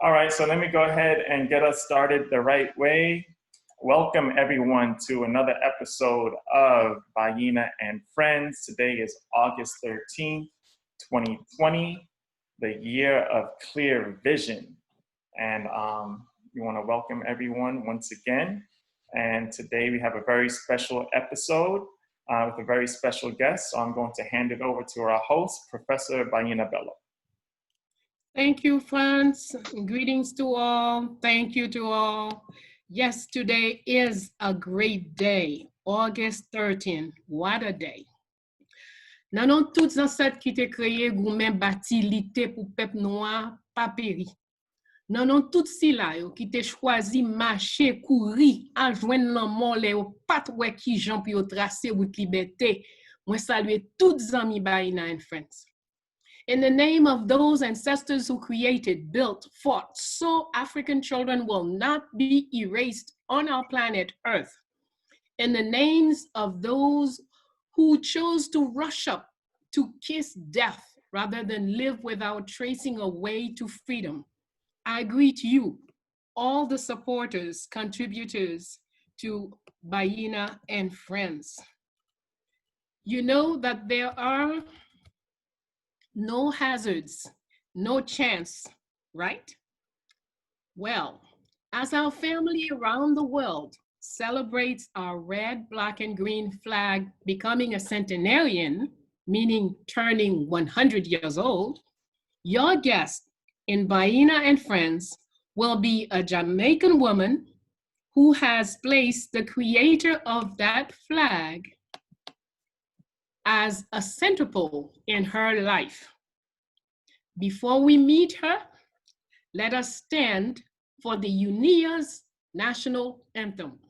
All right, so let me go ahead and get us started the right way. Welcome everyone to another episode of Bayyinah and Friends. Today is August 13th, 2020, the year of clear vision. And we want to welcome everyone once again. And today we have a very special episode with a very special guest. So I'm going to hand it over to our host, Professor Bayyinah Bello. Thank you, friends. Greetings to all. Thank you to all. Yes, today is a great day. August 13. What a day. Nan nou tout ancêtres qui te créé goumen bâti lité pour peuple noir pas péri. Nan nou tout si la yo qui te choisi marcher courir à joindre l'amour les yo pat wè ki jan pi yo tracé route liberté. Moi saluer toutes amis Bayyinah and friends. In the name of those ancestors who created, built, fought, so African children will not be erased on our planet Earth. In the names of those who chose to rush up to kiss death rather than live without tracing a way to freedom, I greet you, all the supporters, contributors to Bayyinah and Friends. You know that there are no hazards, no chance, right? Well, as our family around the world celebrates our red, black, and green flag becoming a centenarian, meaning turning 100 years old, your guest in Bayyinah and Friends will be a Jamaican woman who has placed the creator of that flag as a centerpole in her life. Before we meet her, let us stand for the UNIA's national anthem.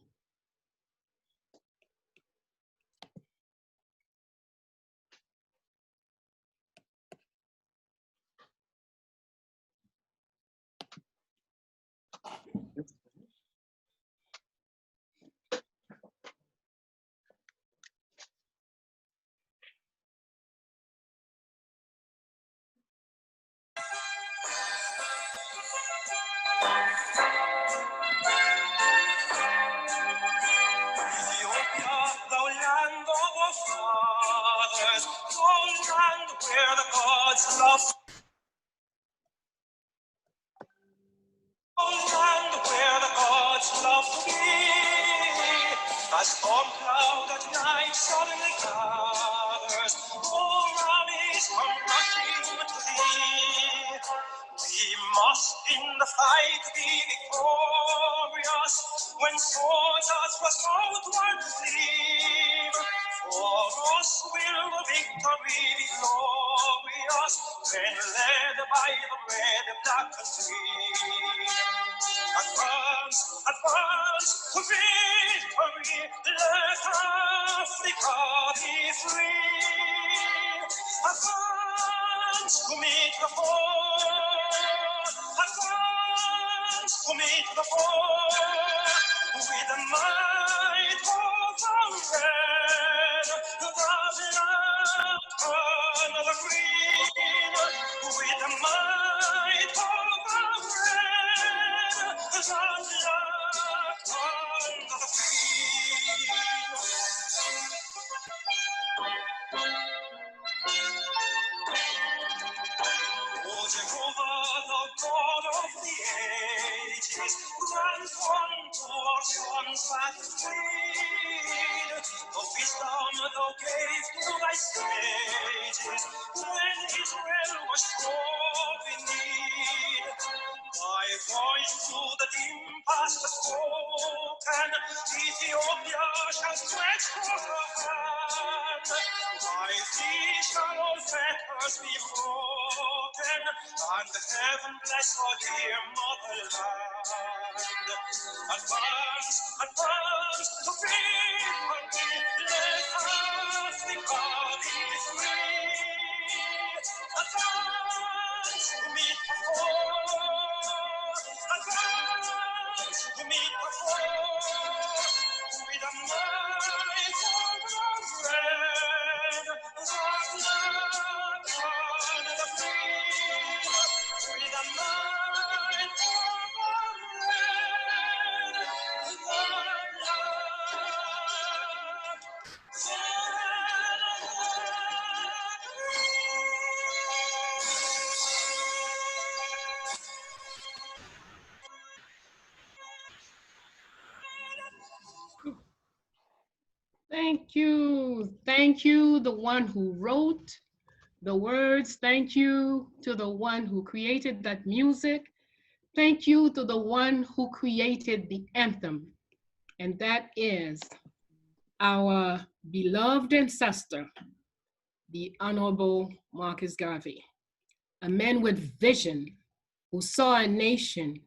Where the gods love, land where the gods love to be. A storm cloud at night suddenly gathers, all armies come rushing to thee. We must in the fight be victorious, when swords are thrust outward to gleam. For us will the victory be glorious, when led by the red, black, and green. Advance, advance to victory, let Africa be free. Advance to meet the foe, advance to meet the foe, with the might of the red, the black, and the green, with the might of the red, the black, and the green. O Jehovah, the God of the ages, grant unto our sons that freed the wisdom thou gave to thy sages when Israel was sore in need. Thy voice through the dim past has spoken, Ethiopia shall stretch forth her hand. By thee shall all fetters be broken, and heaven bless our dear motherland. Advance, advance to victory, let Africa be free. Advance to meet the foe, advance to meet the foe, with a might of the red, the black, and the green, with a might Thank you. Thank you, the one who wrote the words. Thank you to the one who created that music. Thank you to the one who created the anthem. And that is our beloved ancestor, the Honorable Marcus Garvey, a man with vision who saw a nation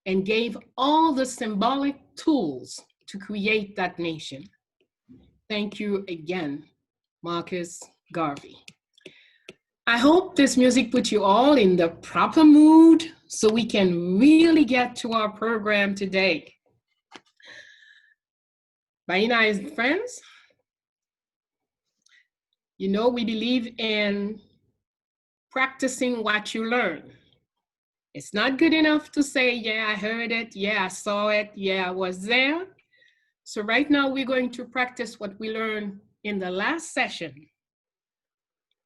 and gave all the symbolic tools to create that nation. Thank you again, Marcus Garvey. I hope this music put you all in the proper mood so we can really get to our program today. Bayyinah and friends, you know we believe in practicing what you learn. It's not good enough to say, yeah, I heard it, yeah, I saw it, yeah, I was there. So right now we're going to practice what we learned in the last session,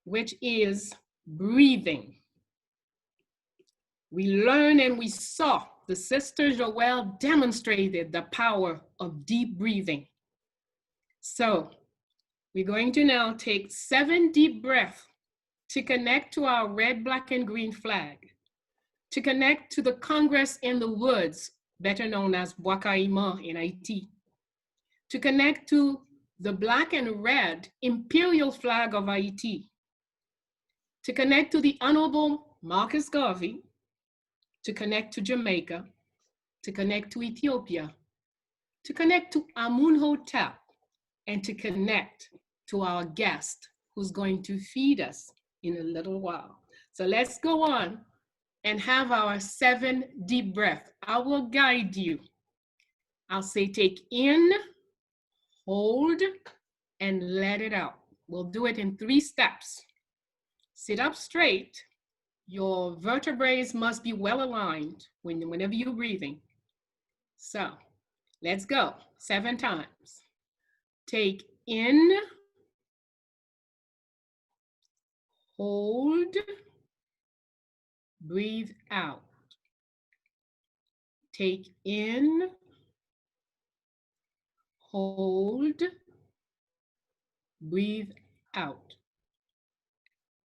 which is breathing. We learned and we saw the Sister Joelle demonstrated the power of deep breathing. So we're going to now take 7 deep breaths to connect to our red, black, and green flag, to connect to the Congress in the Woods, better known as Bois-Caïman in Haiti, to connect to the black and red imperial flag of Haiti, to connect to the Honorable Marcus Garvey, to connect to Jamaica, to connect to Ethiopia, to connect to Amun-Hotep, and to connect to our guest who's going to feed us in a little while. So let's go on and have our 7 deep breaths. I will guide you. I'll say take in, hold, and let it out. We'll do it in 3 steps. Sit up straight. Your vertebrae must be well aligned whenever you're breathing. So let's go 7 times. Take in, hold, breathe out. Take in, hold, breathe out.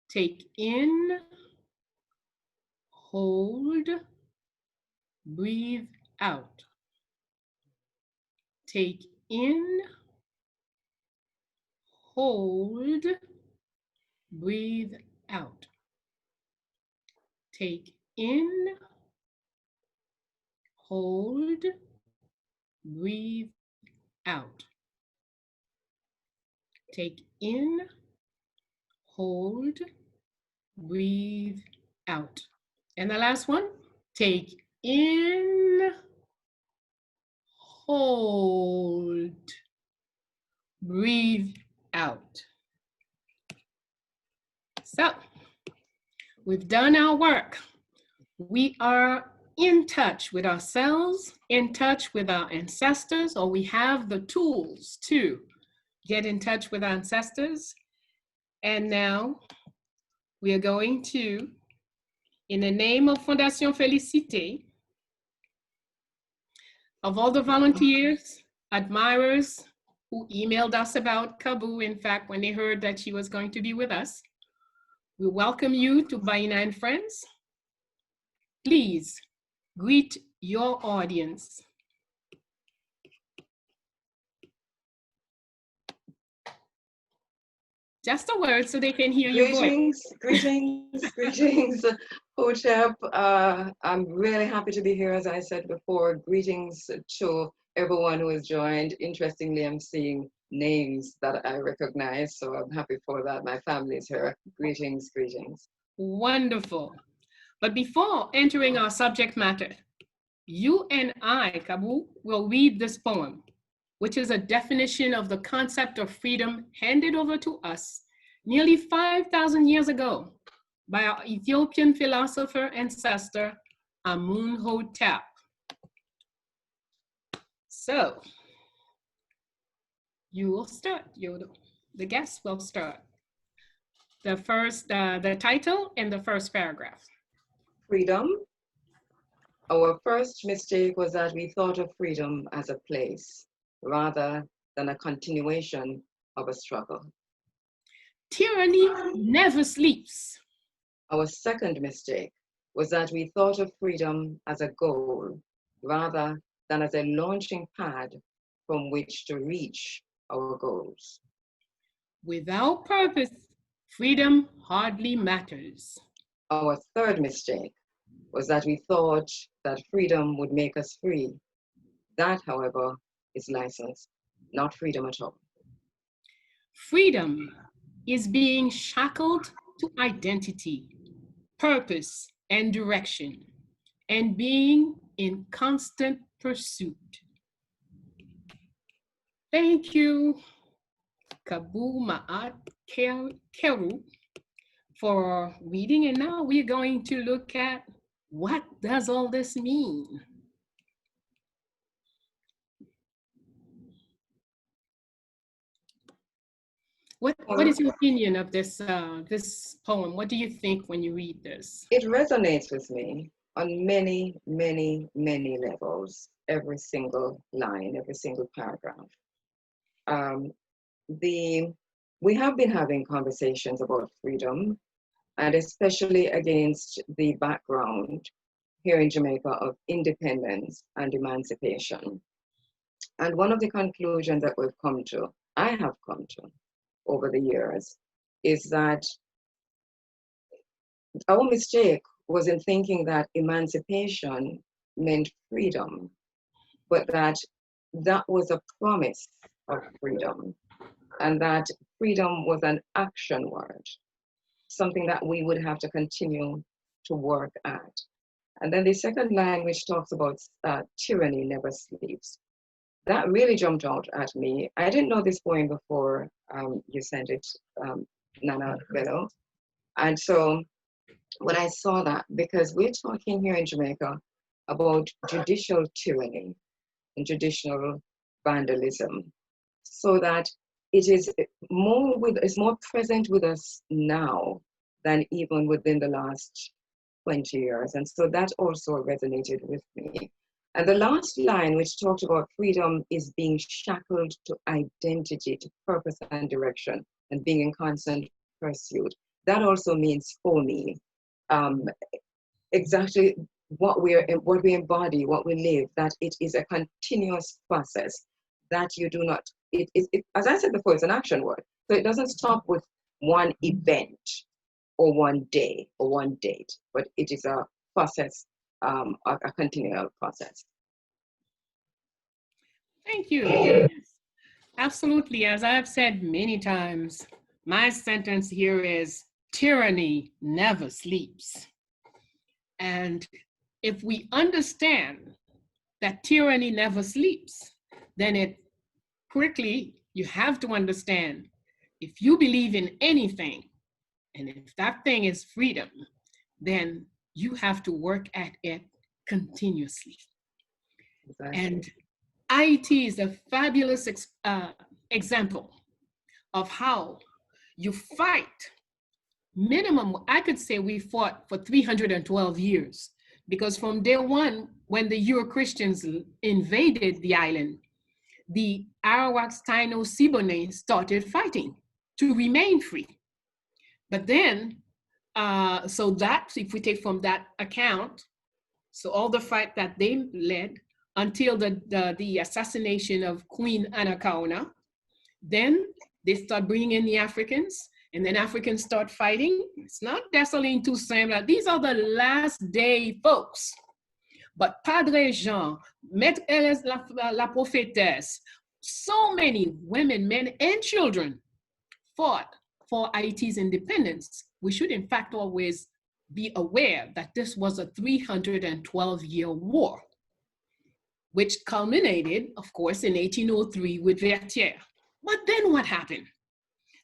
Take in, hold, breathe out. Take in, hold, breathe out. Take in, hold, breathe out. Take in, hold, breathe out. And the last one, take in, hold, breathe out. So we've done our work. We are in touch with ourselves, in touch with our ancestors, or we have the tools to get in touch with our ancestors. And now we are going to, in the name of Fondation Félicité, of all the volunteers, admirers who emailed us about Kabu, in fact, when they heard that she was going to be with us, we welcome you to Bayyinah and Friends. Please greet your audience. Just a word so they can hear your voice. Greetings, Hotep. I'm really happy to be here, as I said before. Greetings to everyone who has joined. Interestingly, I'm seeing names that I recognize, so I'm happy for that. My family is here. Greetings. Wonderful. But before entering our subject matter, you and I, Kabu, will read this poem, which is a definition of the concept of freedom handed over to us nearly 5,000 years ago by our Ethiopian philosopher ancestor, Amun-Hotep. So, you will start, the guest will start. The title and the first paragraph. Freedom. Our first mistake was that we thought of freedom as a place rather than a continuation of a struggle. Tyranny never sleeps. Our second mistake was that we thought of freedom as a goal rather than as a launching pad from which to reach our goals. Without purpose, freedom hardly matters. Our third mistake was that we thought that freedom would make us free. That, however, is license, not freedom at all. Freedom is being shackled to identity, purpose, and direction, and being in constant pursuit. Thank you, Kabu Ma'at Kheru, for reading. And now we're going to look at what does all this mean? What is your opinion of this this poem? What do you think when you read this? It resonates with me on many, many, many levels. Every single line, every single paragraph. We have been having conversations about freedom, and especially against the background here in Jamaica of independence and emancipation. And one of the conclusions that we've come to, I have come to over the years, is that our mistake was in thinking that emancipation meant freedom, but that was a promise of freedom, and that freedom was an action word, something that we would have to continue to work at. And then the second line, which talks about tyranny never sleeps, that really jumped out at me. I didn't know this poem before you sent it, Nana Bello. And so when I saw that, because we're talking here in Jamaica about judicial tyranny and judicial vandalism, so that it is it's more present with us now than even within the last 20 years. And so that also resonated with me. And the last line, which talked about freedom is being shackled to identity, to purpose and direction, and being in constant pursuit. That also means for me, exactly what we embody, what we live, that it is a continuous process, that you do not, as I said before, it's an action word. So it doesn't stop with one event or one day or one date, but it is a process, a continual process. Thank you. Yes, absolutely. As I've said many times, my sentence here is tyranny never sleeps. And if we understand that tyranny never sleeps, then it quickly, you have to understand, if you believe in anything, and if that thing is freedom, then you have to work at it continuously. Exactly. And IET is a fabulous example of how you fight. Minimum, I could say we fought for 312 years, because from day one, when the Euro-Christians invaded the island, the Arawaks, Taino, Siboney started fighting to remain free. But then, so that, if we take from that account, so all the fight that they led until the assassination of Queen Anacaona, then they start bringing in the Africans, and then Africans start fighting. It's not Dessalines Toussaint. These are the last day folks. But Padre Jean, Maître Thérèse la Prophétesse, so many women, men, and children fought for Haiti's independence. We should, in fact, always be aware that this was a 312-year war, which culminated, of course, in 1803 with Vertières. But then what happened?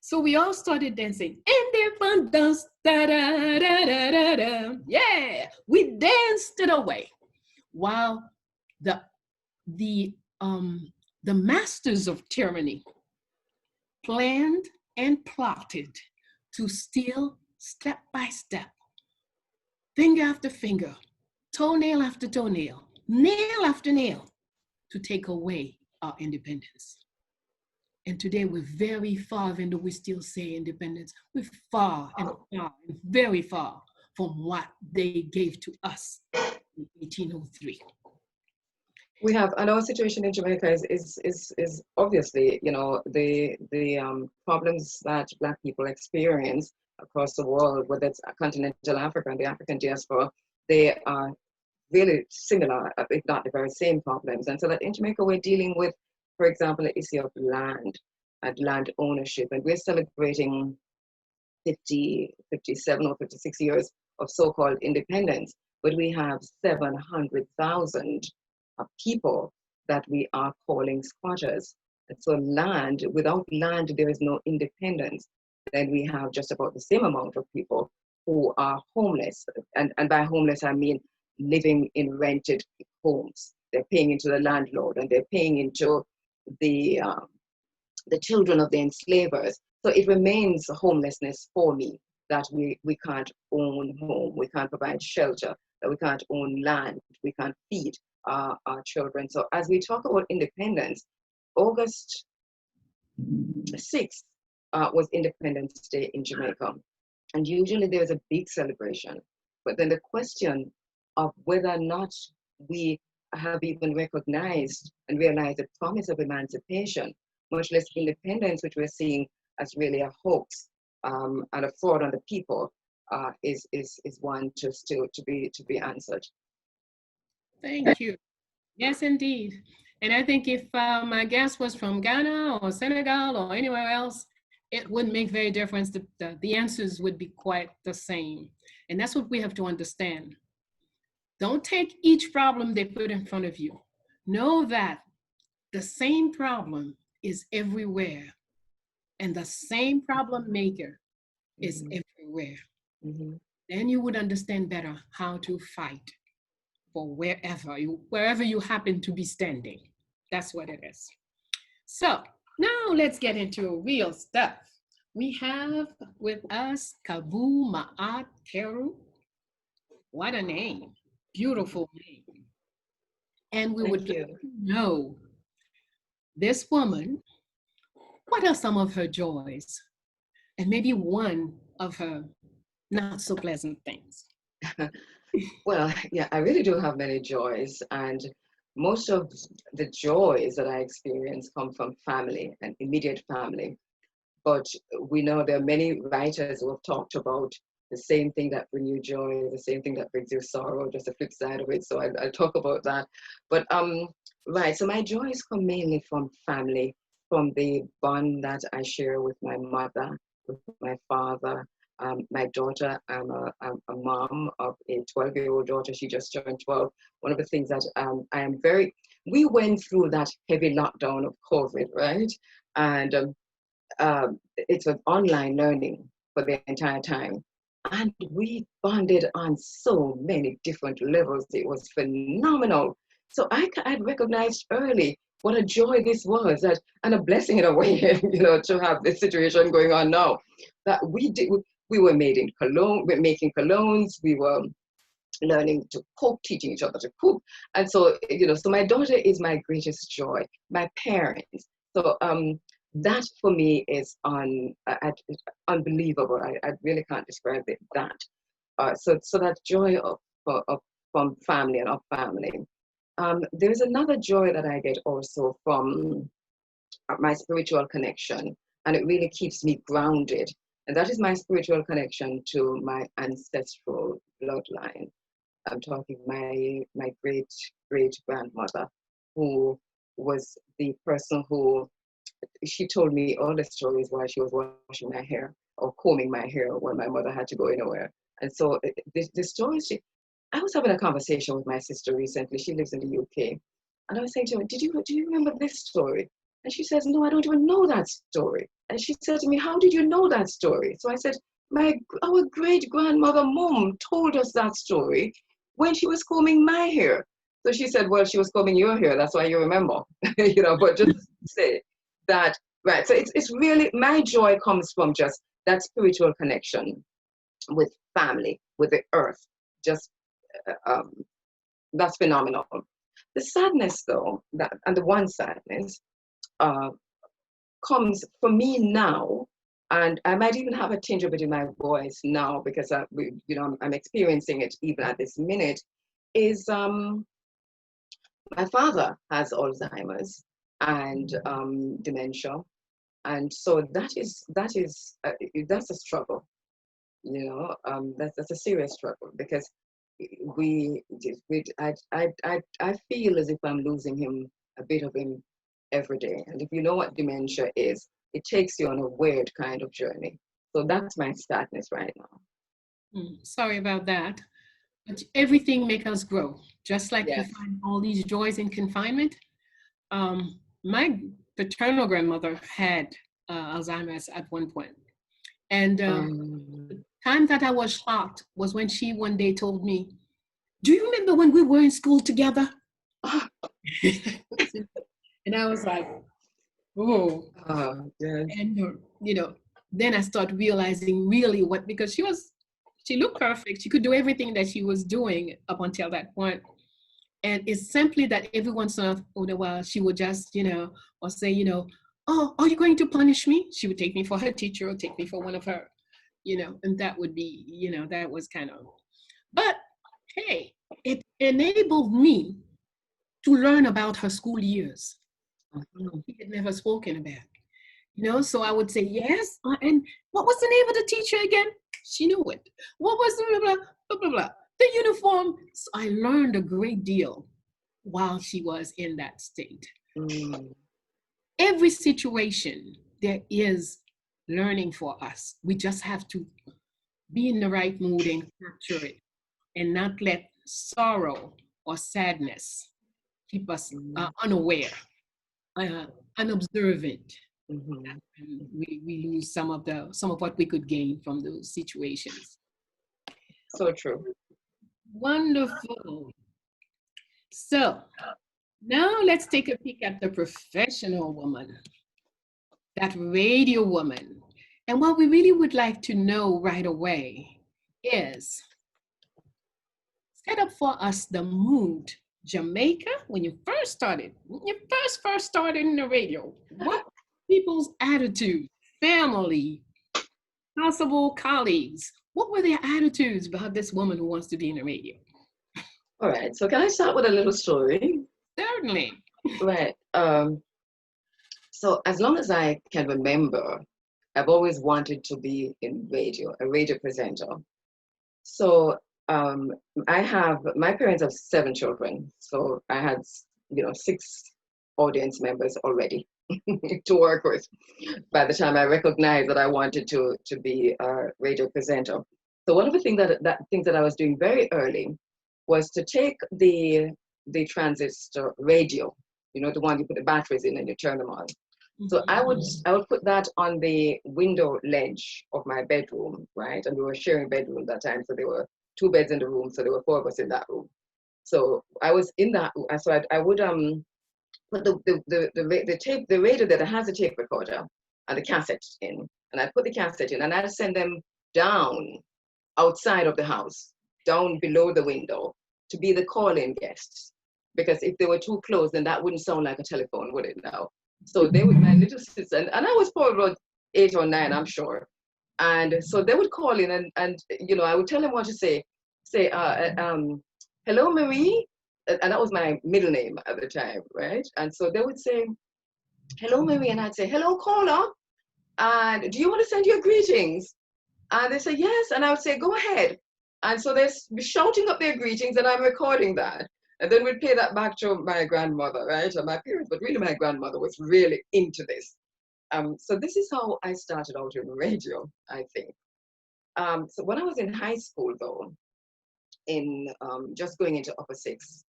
So we all started dancing, independence, da da da da da da. Yeah, we danced it away, while the masters of tyranny planned and plotted to steal step by step, finger after finger, toenail after toenail, nail after nail, to take away our independence. And today we're very far, even though we still say independence, we're far and far, and very far from what they gave to us in 1803. We have, and our situation in Jamaica is obviously, you know, the problems that Black people experience across the world, whether it's continental Africa and the African diaspora, they are really similar, if not the very same problems. And so that in Jamaica, we're dealing with, for example, the issue of land and land ownership. And we're celebrating 50, 57 or 56 years of so-called independence, but we have 700,000 people that we are calling squatters. And so land, without land, there is no independence. Then we have just about the same amount of people who are homeless. And by homeless, I mean living in rented homes. They're paying into the landlord and they're paying into the children of the enslavers. So it remains homelessness for me, that we can't own home, we can't provide shelter, that we can't own land, we can't feed our children. So as we talk about independence, August 6th was Independence Day in Jamaica. And usually there's a big celebration. But then the question of whether or not we have even recognized and realized the promise of emancipation, much less independence, which we're seeing as really a hoax and a fraud on the people, is one to still to be answered. Thank you. Yes, indeed. And I think if my guest was from Ghana or Senegal or anywhere else, it wouldn't make very difference. The answers would be quite the same. And that's what we have to understand. Don't take each problem they put in front of you. Know that the same problem is everywhere, and the same problem maker is everywhere. Then you would understand better how to fight for wherever you happen to be standing. That's what it is. So now let's get into real stuff. We have with us Kabu Ma'at Kheru. What a name. Beautiful name. And we would like to know this woman, what are some of her joys? And maybe one of her not so pleasant things. Well, yeah, I really do have many joys, and most of the joys that I experience come from family and immediate family. But we know there are many writers who have talked about the same thing that brings you joy, the same thing that brings you sorrow, just the flip side of it. So I'll talk about that. But right, so my joys come mainly from family, from the bond that I share with my mother, with my father, my daughter. I'm a mom of a 12-year-old daughter. She just turned 12. One of the things that we went through that heavy lockdown of COVID, right? And it was online learning for the entire time. And we bonded on so many different levels. It was phenomenal. So I'd recognized early what a joy this was, and a blessing in a way, to have this situation going on now. That we were making colognes, we were learning to cook, teaching each other to cook. And so, so my daughter is my greatest joy, my parents. So that for me is unbelievable. I really can't describe that. So that joy from family and of family. There's another joy that I get also from my spiritual connection, and it really keeps me grounded. And that is my spiritual connection to my ancestral bloodline. I'm talking my great grandmother, who was the person who, she told me all the stories while she was washing my hair or combing my hair when my mother had to go anywhere. And so the stories, I was having a conversation with my sister recently. She lives in the UK. And I was saying to her, do you remember this story? And she says, no, I don't even know that story. And she said to me, how did you know that story? So I said, our great grandmother mom told us that story when she was combing my hair. So she said, well, she was combing your hair. That's why you remember, but just say that, right. So it's really, my joy comes from just that spiritual connection with family, with the earth. Just, that's phenomenal. The sadness though, and the one sadness, comes for me now, and I might even have a tinge of it in my voice now because I'm experiencing it even at this minute, is my father has Alzheimer's and dementia, and so that's a struggle, that's a serious struggle because I feel as if I'm losing him, a bit of him every day. And if you know what dementia is, it takes you on a weird kind of journey. So that's my sadness right now. Sorry about that. But everything makes us grow. Just like you Yes. find all these joys in confinement. My paternal grandmother had Alzheimer's at one point. And the time that I was shocked was when she one day told me, "Do you remember when we were in school together?" And I was like, "Oh." Yes. And then I started realizing really because she looked perfect. She could do everything that she was doing up until that point. And it's simply that every once in a while she would just, or say, "Oh, are you going to punish me?" She would take me for her teacher or take me for one of her, and that would be, that was kind of, but hey, it enabled me to learn about her school years. She had never spoken about. So I would say, "Yes, and what was the name of the teacher again?" She knew it. What was the blah, blah, blah, blah, blah. The uniform. So I learned a great deal while she was in that state. Every situation, there is learning for us. We just have to be in the right mood and capture it and not let sorrow or sadness keep us unaware, unobservant. We lose some of what we could gain from those situations. So true. Wonderful. So now let's take a peek at the professional woman, that radio woman. And what we really would like to know right away is, set up for us the mood. Jamaica, when you first started in the radio, what people's attitude, family, possible colleagues, what were their attitudes about this woman who wants to be in the radio? All right. So can I start with a little story? Certainly. Right. So as long as I can remember, I've always wanted to be in radio, a radio presenter. So my parents have 7 children. So I had, 6 audience members already to work with by the time I recognized that I wanted to be a radio presenter. So one of the things that I was doing very early was to take the transistor radio, the one you put the batteries in and you turn them on. So I would put that on the window ledge of my bedroom, right? And we were sharing bedroom at that time, so there were 2 beds in the room, so there were 4 of us in that room. So I was in that. So I would put the radio that has a tape recorder and the cassette in, and I put the cassette in, and I'd send them down outside of the house, down below the window, to be the call-in guests. Because if they were too close, then that wouldn't sound like a telephone, would it now? So they would, my little sister, and I was probably about 8 or 9, I'm sure. And so they would call in, and I would tell them what to say. Say, "Hello, Marie," and that was my middle name at the time, right? And so they would say, "Hello, Marie," and I'd say, "Hello, caller, and do you want to send your greetings?" And they say, "Yes," and I would say, "Go ahead." And so they're shouting up their greetings, and I'm recording that. And then we'd play that back to my grandmother, right? And my parents, but really my grandmother was really into this. So this is how I started out in radio, I think. So when I was in high school, though, in just going into upper 6,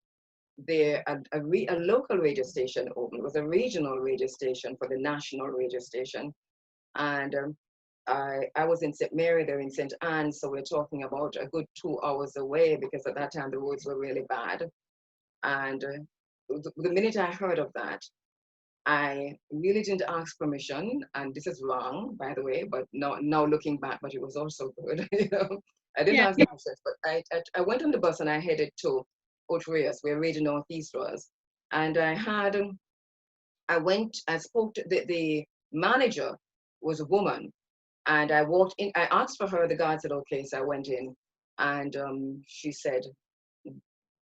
there a local radio station opened. It was a regional radio station for the national radio station. And I was in St. Mary, they're in St. Anne, so we're talking about a good 2 hours away, because at that time the roads were really bad. And the minute I heard of that, I really didn't ask permission, and this is wrong, by the way, but now looking back, but it was also good. I didn't ask permission, but I went on the bus and I headed to Otrias, where Radio Northeast was, and I spoke to manager was a woman. And I walked in, I asked for her, the guard said, okay, so I went in, and she said,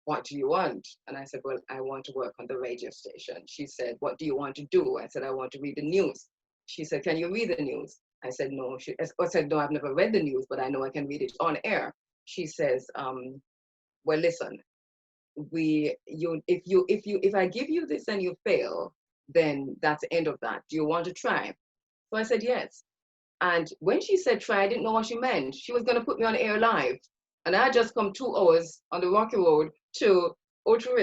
what do you want? And I said, well, I want to work on the radio station. She said, what do you want to do? I said, I want to read the news. She said, can you read the news? I said, no. I said, no, I've never read the news, but I know I can read it on air. She says, well, listen, if I give you this and you fail, then that's the end of that. Do you want to try? So I said, yes. And when she said try, I didn't know what she meant. She was going to put me on air live. And I had just come 2 hours on the Rocky Road to Ocho.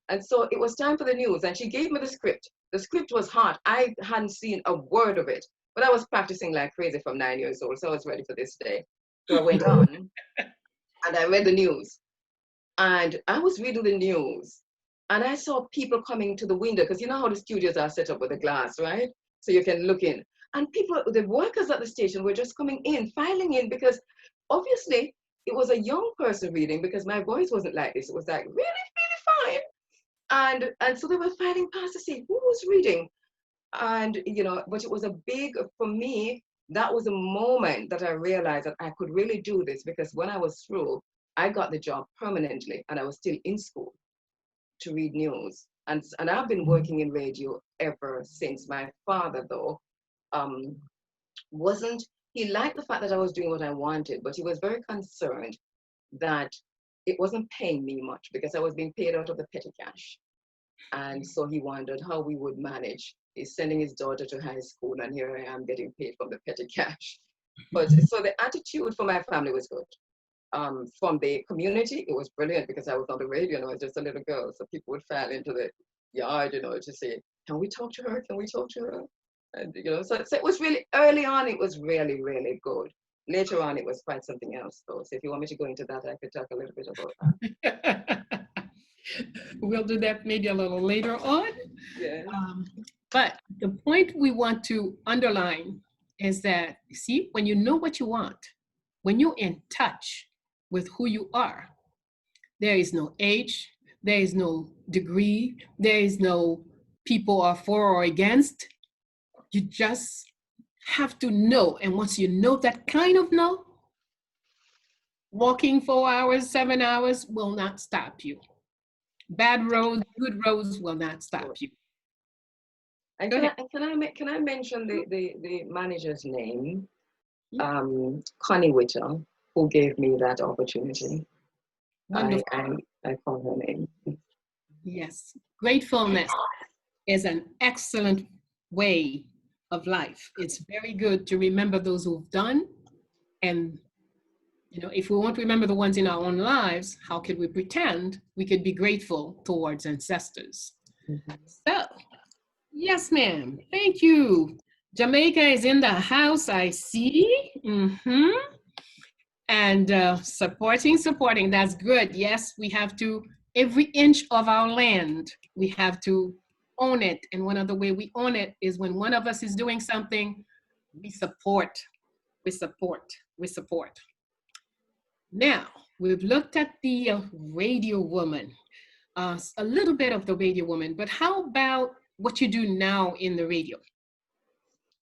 And so it was time for the news. And she gave me the script. The script was hot. I hadn't seen a word of it. But I was practicing like crazy from 9 years old. So I was ready for this day. So I went on and I read the news. And I was reading the news. And I saw people coming to the window. Because you know how the studios are set up with the glass, right? So you can look in. And people, the workers at the station were just coming in, filing in, because obviously it was a young person reading, because my voice wasn't like this. It was like really, really fine. And so they were filing past to see who was reading. And, you know, but it was a big, for me, that was a moment that I realized that I could really do this, because when I was through, I got the job permanently and I was still in school to read news. And I've been working in radio ever since. My father, though, he liked the fact that I was doing what I wanted, but he was very concerned that it wasn't paying me much because I was being paid out of the petty cash. And so he wondered how we would manage. He's sending his daughter to high school, and here I am getting paid from the petty cash. But so the attitude for my family was good. From the community, it was brilliant because I was on the radio and I was just a little girl. So people would file into the yard, you know, to say, can we talk to her? Can we talk to her? And, you know, so it was really, early on, it was really, really good. Later on, it was quite something else, though. So if you want me to go into that, I could talk a little bit about that. We'll do that maybe a little later on. Yeah. But the point we want to underline is that, see, when you know what you want, when you're in touch with who you are, there is no age, there is no degree, there is no people are for or against. You just have to know. And once you know that kind of know, walking 4 hours, 7 hours will not stop you. Bad roads, good roads will not stop you. And can I mention the manager's name, Connie Witter, who gave me that opportunity. Wonderful. I call her name. Yes, gratefulness is an excellent way of life. It's very good to remember those who've done, and you know, if we won't remember the ones in our own lives, how could we pretend we could be grateful towards ancestors? Mm-hmm. So, yes, ma'am. Thank you. Jamaica is in the house, I see. Mm-hmm. And supporting, that's good. Yes, we have to, every inch of our land, we have to own it. And one of the way we own it is when one of us is doing something, we support. Now, we've looked at the radio woman, a little bit of the radio woman, but how about what you do now in the radio?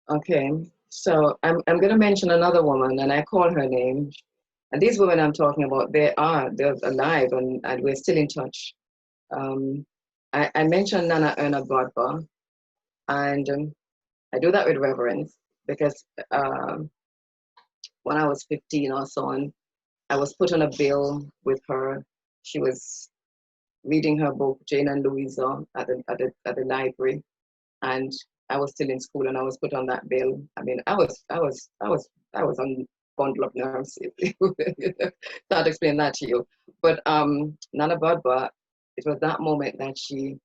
Okay, so I'm going to mention another woman, and I call her name. And these women I'm talking about, they're alive, and we're still in touch. I mentioned Nana Erna Godba, and I do that with reverence because when I was 15 or so on, I was put on a bill with her. She was reading her book, Jane and Louisa, at the library, and I was still in school, and I was put on that bill. I mean, I was on bundle of nerves. Can't explain that to you. But Nana Badba, it was that moment that she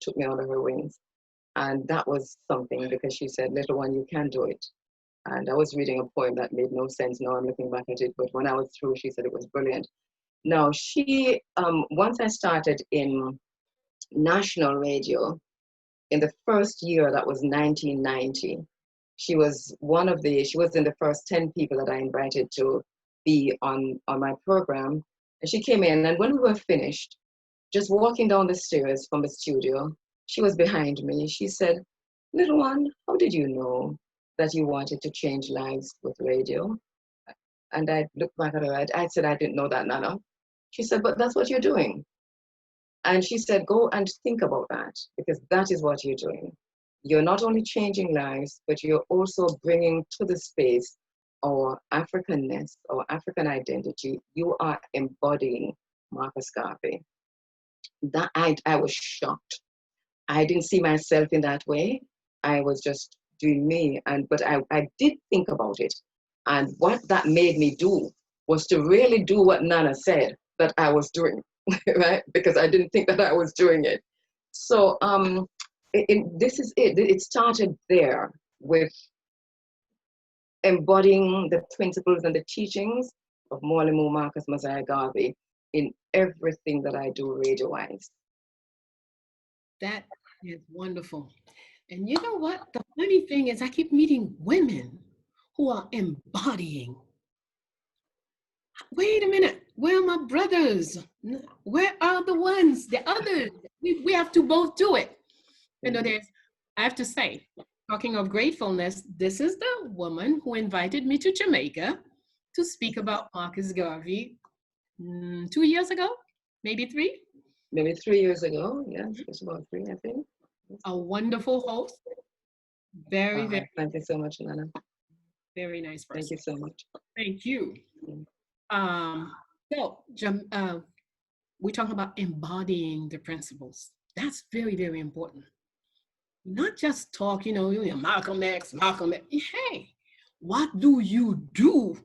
took me under her wings, and that was something because she said, "Little one, you can do it." And I was reading a poem that made no sense. Now I'm looking back at it, but when I was through, she said it was brilliant. Now she, once I started in national radio, in the first year, that was 1990, she was in the first 10 people that I invited to be on my program. And she came in, and when we were finished, just walking down the stairs from the studio, she was behind me. She said, little one, how did you know that you wanted to change lives with radio? And I looked back at her. I said, I didn't know that, Nana. She said, but that's what you're doing. And she said, go and think about that, because that is what you're doing. You're not only changing lives, but you're also bringing to the space our Africanness, our African identity. You are embodying Marcus Garvey. That I was shocked. I didn't see myself in that way. I was just doing me. But I did think about it. And what that made me do was to really do what Nana said that I was doing, right? Because I didn't think that I was doing it. So this is it. It started there with embodying the principles and the teachings of Mwalimu Marcus Mosiah Garvey in everything that I do radio-wise. That is wonderful. And you know what? The funny thing is I keep meeting women who are embodying. Wait a minute, where are my brothers? Where are the ones, the others? We have to both do it. You know, I have to say, talking of gratefulness, this is the woman who invited me to Jamaica to speak about Marcus Garvey 2 years ago, maybe 3. Maybe 3 years ago, yes, it's about 3, I think. A wonderful host. Very, very. Thank you so much, Nana. Very nice person. Thank you so much. Thank you. We're talking about embodying the principles. That's very, very important. Not just talk, Malcolm X, Malcolm X. Hey, what do you do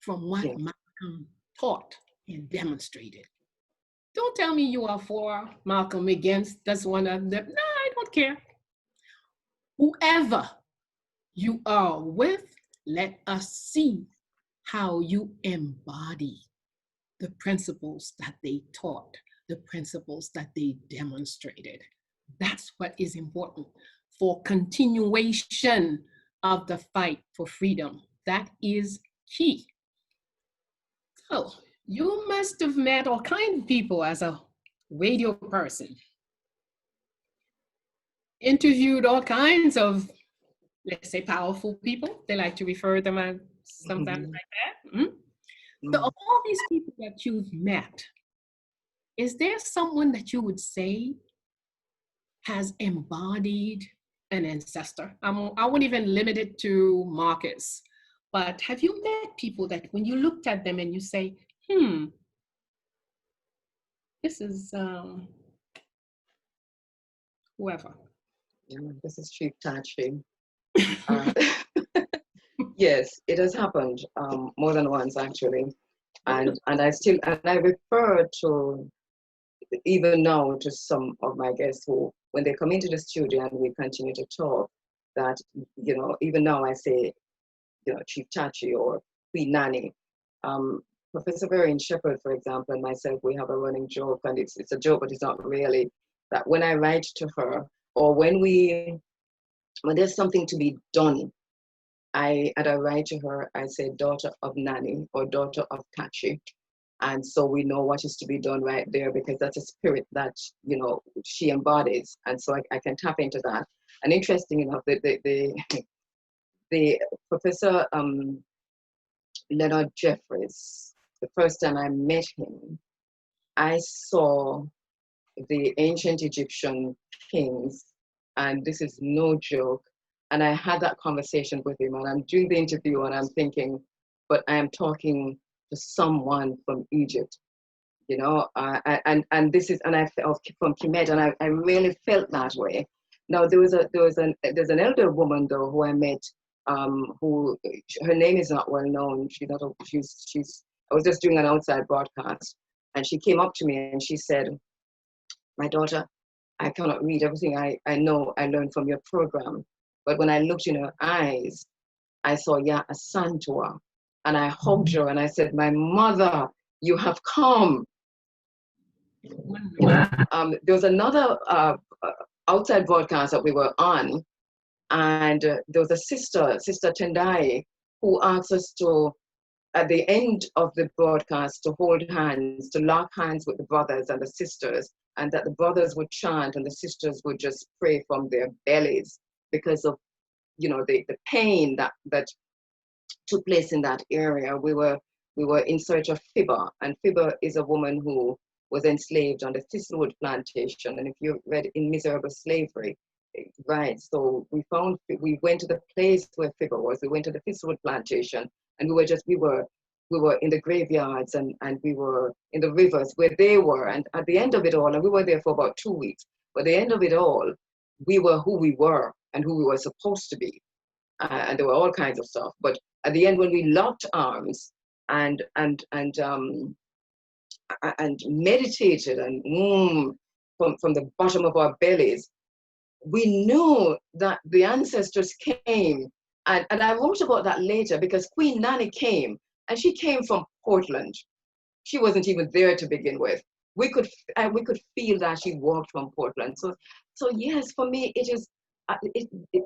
from what Malcolm taught and demonstrated? Don't tell me you are for Malcolm, against, that's one of them. No, I don't care. Whoever you are with, let us see how you embody the principles that they taught, the principles that they demonstrated. That's what is important for continuation of the fight for freedom. That is key. So you must have met all kinds of people as a radio person. Interviewed all kinds of, let's say, powerful people. They like to refer them as sometimes like that. Mm-hmm. So of all these people that you've met, is there someone that you would say has embodied an ancestor? I won't even limit it to Marcus, but have you met people that when you looked at them and you say, this is whoever. Yeah, this is Chief Tachi. Yes, it has happened more than once actually, and I refer to, even now, to some of my guests who, when they come into the studio and we continue to talk, that even now I say, Chief Tachi or Queen Nanny. Professor Varian Shepherd, for example, and myself, we have a running joke, and it's a joke, but it's not really, that when I write to her, or when there's something to be done, I write to her, I say daughter of Nanny or daughter of Tachi. And so we know what is to be done right there, because that's a spirit that, she embodies. And so I can tap into that. And interesting enough, the Professor Leonard Jeffries, the first time I met him, I saw the ancient Egyptian kings, and this is no joke. And I had that conversation with him, and I'm doing the interview and I'm thinking, but I am talking to someone from Egypt, and this is, and I felt from Kemet, and I really felt that way. Now there's an elder woman though who I met, who, her name is not well known. I was just doing an outside broadcast, and she came up to me and she said, my daughter, I cannot read everything I know I learned from your program. But when I looked in her eyes, I saw, a Santua. And I hugged her and I said, my mother, you have come. There was another outside broadcast that we were on, and there was a Sister Tendai, who asked us to, at the end of the broadcast, to hold hands, to lock hands with the brothers and the sisters, and that the brothers would chant and the sisters would just pray from their bellies, because of, the pain that took place in that area. We were in search of Fibber, and Fibber is a woman who was enslaved on the Thistlewood plantation. And if you read In Miserable Slavery, right? So we went to the place where Fibber was. We went to the Thistlewood plantation, and we were in the graveyards, and we were in the rivers where they were. And at the end of it all, and we were there for about 2 weeks, but at the end of it all, we were who we were and who we were supposed to be. And there were all kinds of stuff. But at the end, when we locked arms and meditated and from the bottom of our bellies, we knew that the ancestors came. And I wrote about that later, because Queen Nanny came, and she came from Portland. She wasn't even there to begin with. We could feel that she walked from Portland. So yes, for me, it is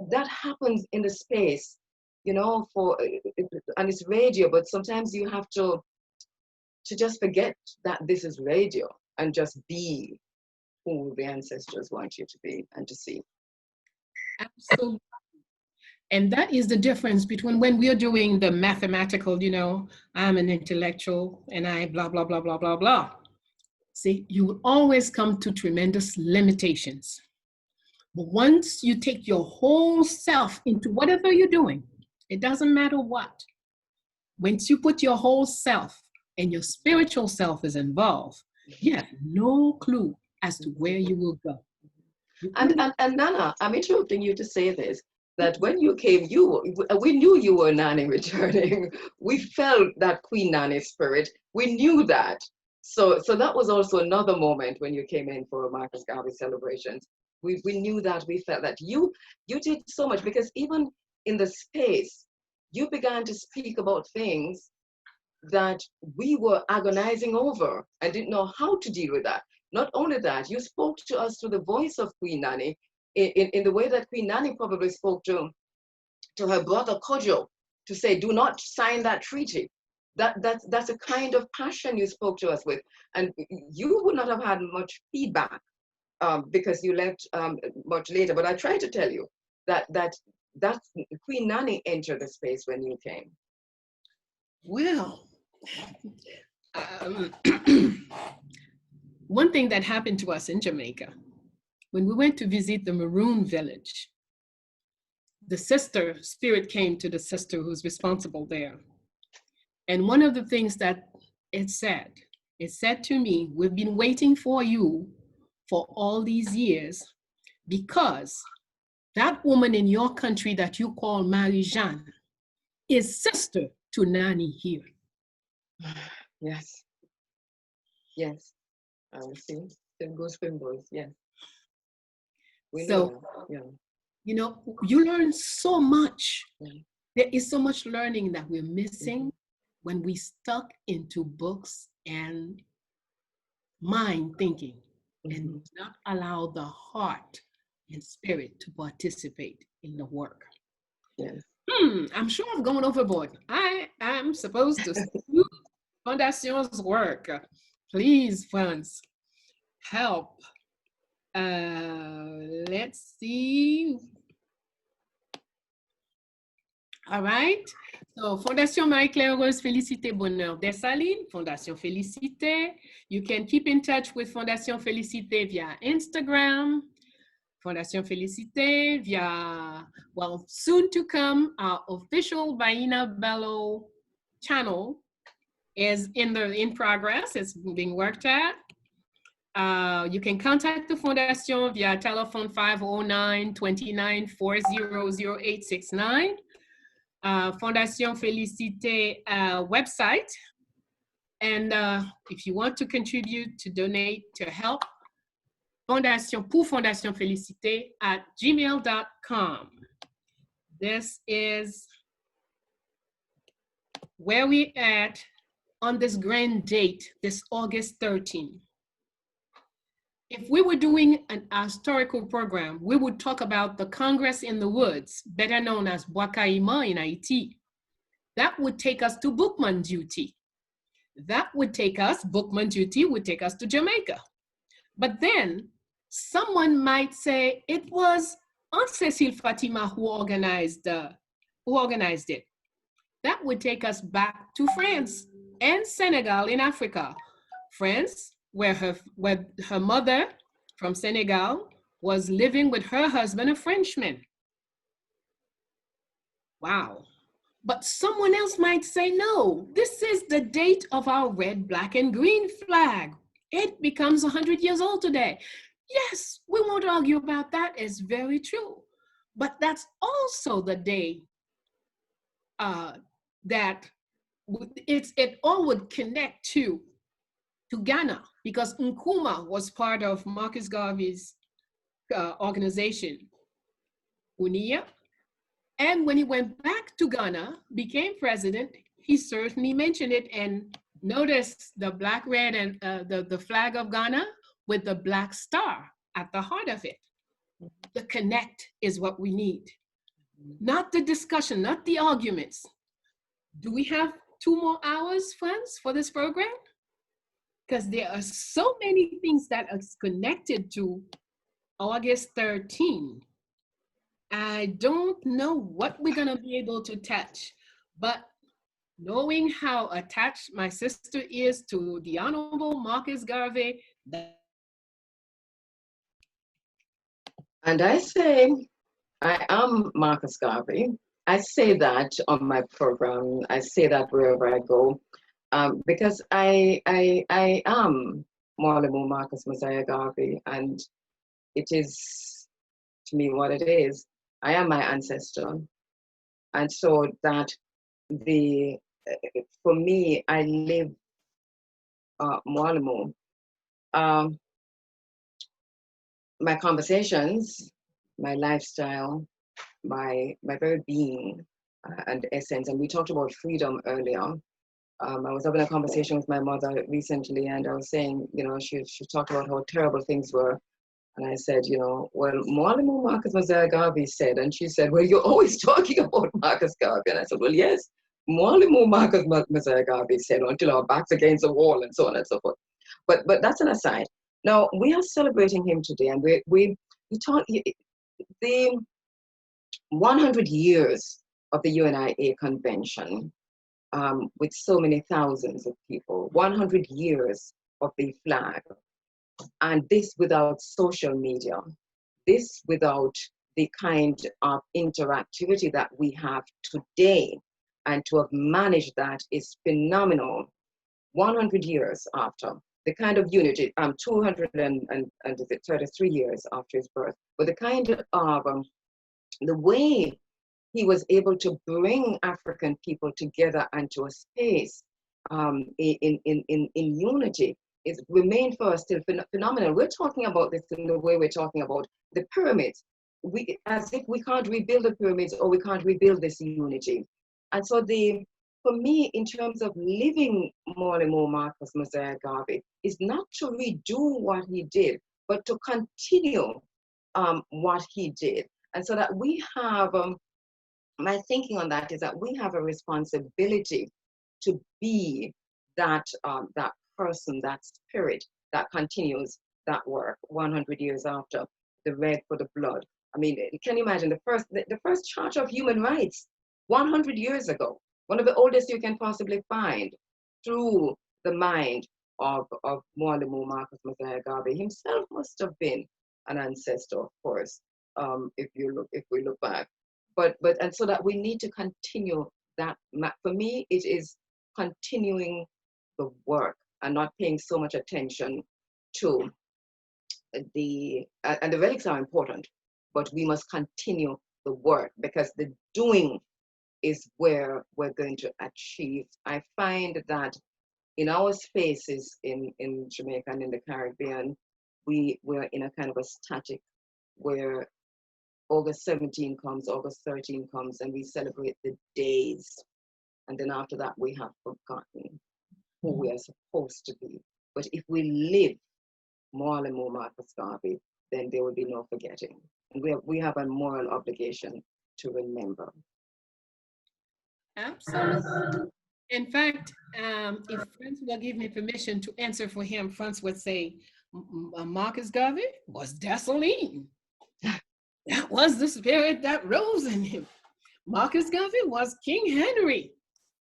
that happens in the space, and it's radio. But sometimes you have to just forget that this is radio and just be who the ancestors want you to be and to see. Absolutely. And that is the difference between when we're doing the mathematical, I'm an intellectual and I blah, blah, blah, blah, blah, blah. See, you will always come to tremendous limitations. But once you take your whole self into whatever you're doing, it doesn't matter what. Once you put your whole self and your spiritual self is involved, you have no clue as to where you will go. And Nana, I'm interrupting you to say this, that when you came, we knew you were Nanny returning. We felt that Queen Nanny spirit. We knew that. So that was also another moment when you came in for Marcus Garvey celebrations. We knew that, we felt that you did so much, because even in the space, you began to speak about things that we were agonizing over and didn't know how to deal with that. Not only that, you spoke to us through the voice of Queen Nanny in the way that Queen Nanny probably spoke to her brother Kojo, to say, do not sign that treaty. That's a kind of passion you spoke to us with. And you would not have had much feedback because you left much later. But I tried to tell you that Queen Nanny entered the space when you came. Well, one thing that happened to us in Jamaica, when we went to visit the Maroon village, the sister spirit came to the sister who's responsible there. And one of the things that it said to me, we've been waiting for you for all these years, because that woman in your country that you call Marie-Jeanne is sister to Nanny here. Yes. Yes. See, them go swim boys, yes. We know. Yeah. You learn so much. Yeah. There is so much learning that we're missing when we stuck into books and mind thinking and not allow the heart and spirit to participate in the work. Yes. I'm sure I've gone overboard. I am supposed to do Fondation's work. Please, friends, help. Let's see. All right. So, Fondation Marie-Claire Heureuse Félicité Bonheur Dessalines, Fondation Félicité. You can keep in touch with Fondation Félicité via Instagram, Fondation Félicité via, well, soon to come, our official Bayyinah Bello channel is in progress. It's being worked at. You can contact the Fondation via telephone 509-2940-0869. Fondation Félicité website. And if you want to contribute, to donate, to help, Fondation Félicité at gmail.com. This is where we're at on this grand date, this August 13th. If we were doing an historical program, we would talk about the Congress in the Woods, better known as Wakaima in Haiti. That would take us to Bookman duty. Bookman duty would take us to Jamaica. But then someone might say it was Aunt Cecile Fatima who organized it. That would take us back to France and Senegal in Africa. France, where her mother from Senegal was living with her husband, a Frenchman. Wow. But someone else might say, no, this is the date of our red, black, and green flag. It becomes 100 years old today. Yes, we won't argue about that. It's very true. But that's also the day that it all would connect to Ghana, because Nkrumah was part of Marcus Garvey's organization, UNIA. And when he went back to Ghana, became president, he certainly mentioned it. And notice the black, red, and the flag of Ghana with the black star at the heart of it. The connect is what we need. Not the discussion, not the arguments. Do we have 2 more hours, friends, for this program? Because there are so many things that are connected to August 13. I don't know what we're gonna be able to touch, but knowing how attached my sister is to the Honorable Marcus Garvey, And I say, I am Marcus Garvey. I say that on my program. I say that wherever I go, because I am Mwalimu Marcus Mosiah Garvey, and it is to me what it is. I am my ancestor, and so that for me, I live Mwalimu. My conversations, my lifestyle, my very being and essence. And we talked about freedom earlier. I was having a conversation with my mother recently, and I was saying, you know, she talked about how terrible things were. And I said, you know, well, Mwalimu Marcus Mosiah Garvey said, and she said, well, you're always talking about Marcus Garvey. And I said, well, yes, Mwalimu Marcus Mosiah Garvey said, until our backs against the wall, and so on and so forth. But that's an aside. Now, we are celebrating him today, and we talk the 100 years of the UNIA convention, with so many thousands of people, 100 years of the flag, and this without social media, this without the kind of interactivity that we have today, and to have managed that is phenomenal. 100 years after, the kind of unity, 233 years after his birth, but the kind of, the way he was able to bring African people together and to a space in unity, is remained for us still phenomenal. We're talking about this in the way we're talking about the pyramids. As if we can't rebuild the pyramids, or we can't rebuild this unity. And so for me, in terms of living Mwalimu Marcus Mosiah Garvey, is not to redo what he did, but to continue what he did. And so that we have, my thinking on that is that we have a responsibility to be that person, that spirit that continues that work 100 years after the red for the blood. I mean, can you imagine the first Charter of Human Rights 100 years ago, one of the oldest you can possibly find, through the mind of Mwalimu Marcus Mosiah Garvey. Himself must have been an ancestor, of course, if we look back. But and so that we need to continue that. For me, it is continuing the work and not paying so much attention to and the relics are important, but we must continue the work, because the doing is where we're going to achieve. I find that in our spaces in Jamaica and in the Caribbean, we're in a kind of a static where August 17 comes, August 13 comes, and we celebrate the days. And then after that, we have forgotten who we are supposed to be. But if we live Mwalimu Marcus Garvey, then there will be no forgetting. And we have a moral obligation to remember. absolutely. In fact, if Franz will give me permission to answer for him, Franz would say, Marcus Garvey was Dessalines. That was the spirit that rose in him. Marcus Garvey was King Henry.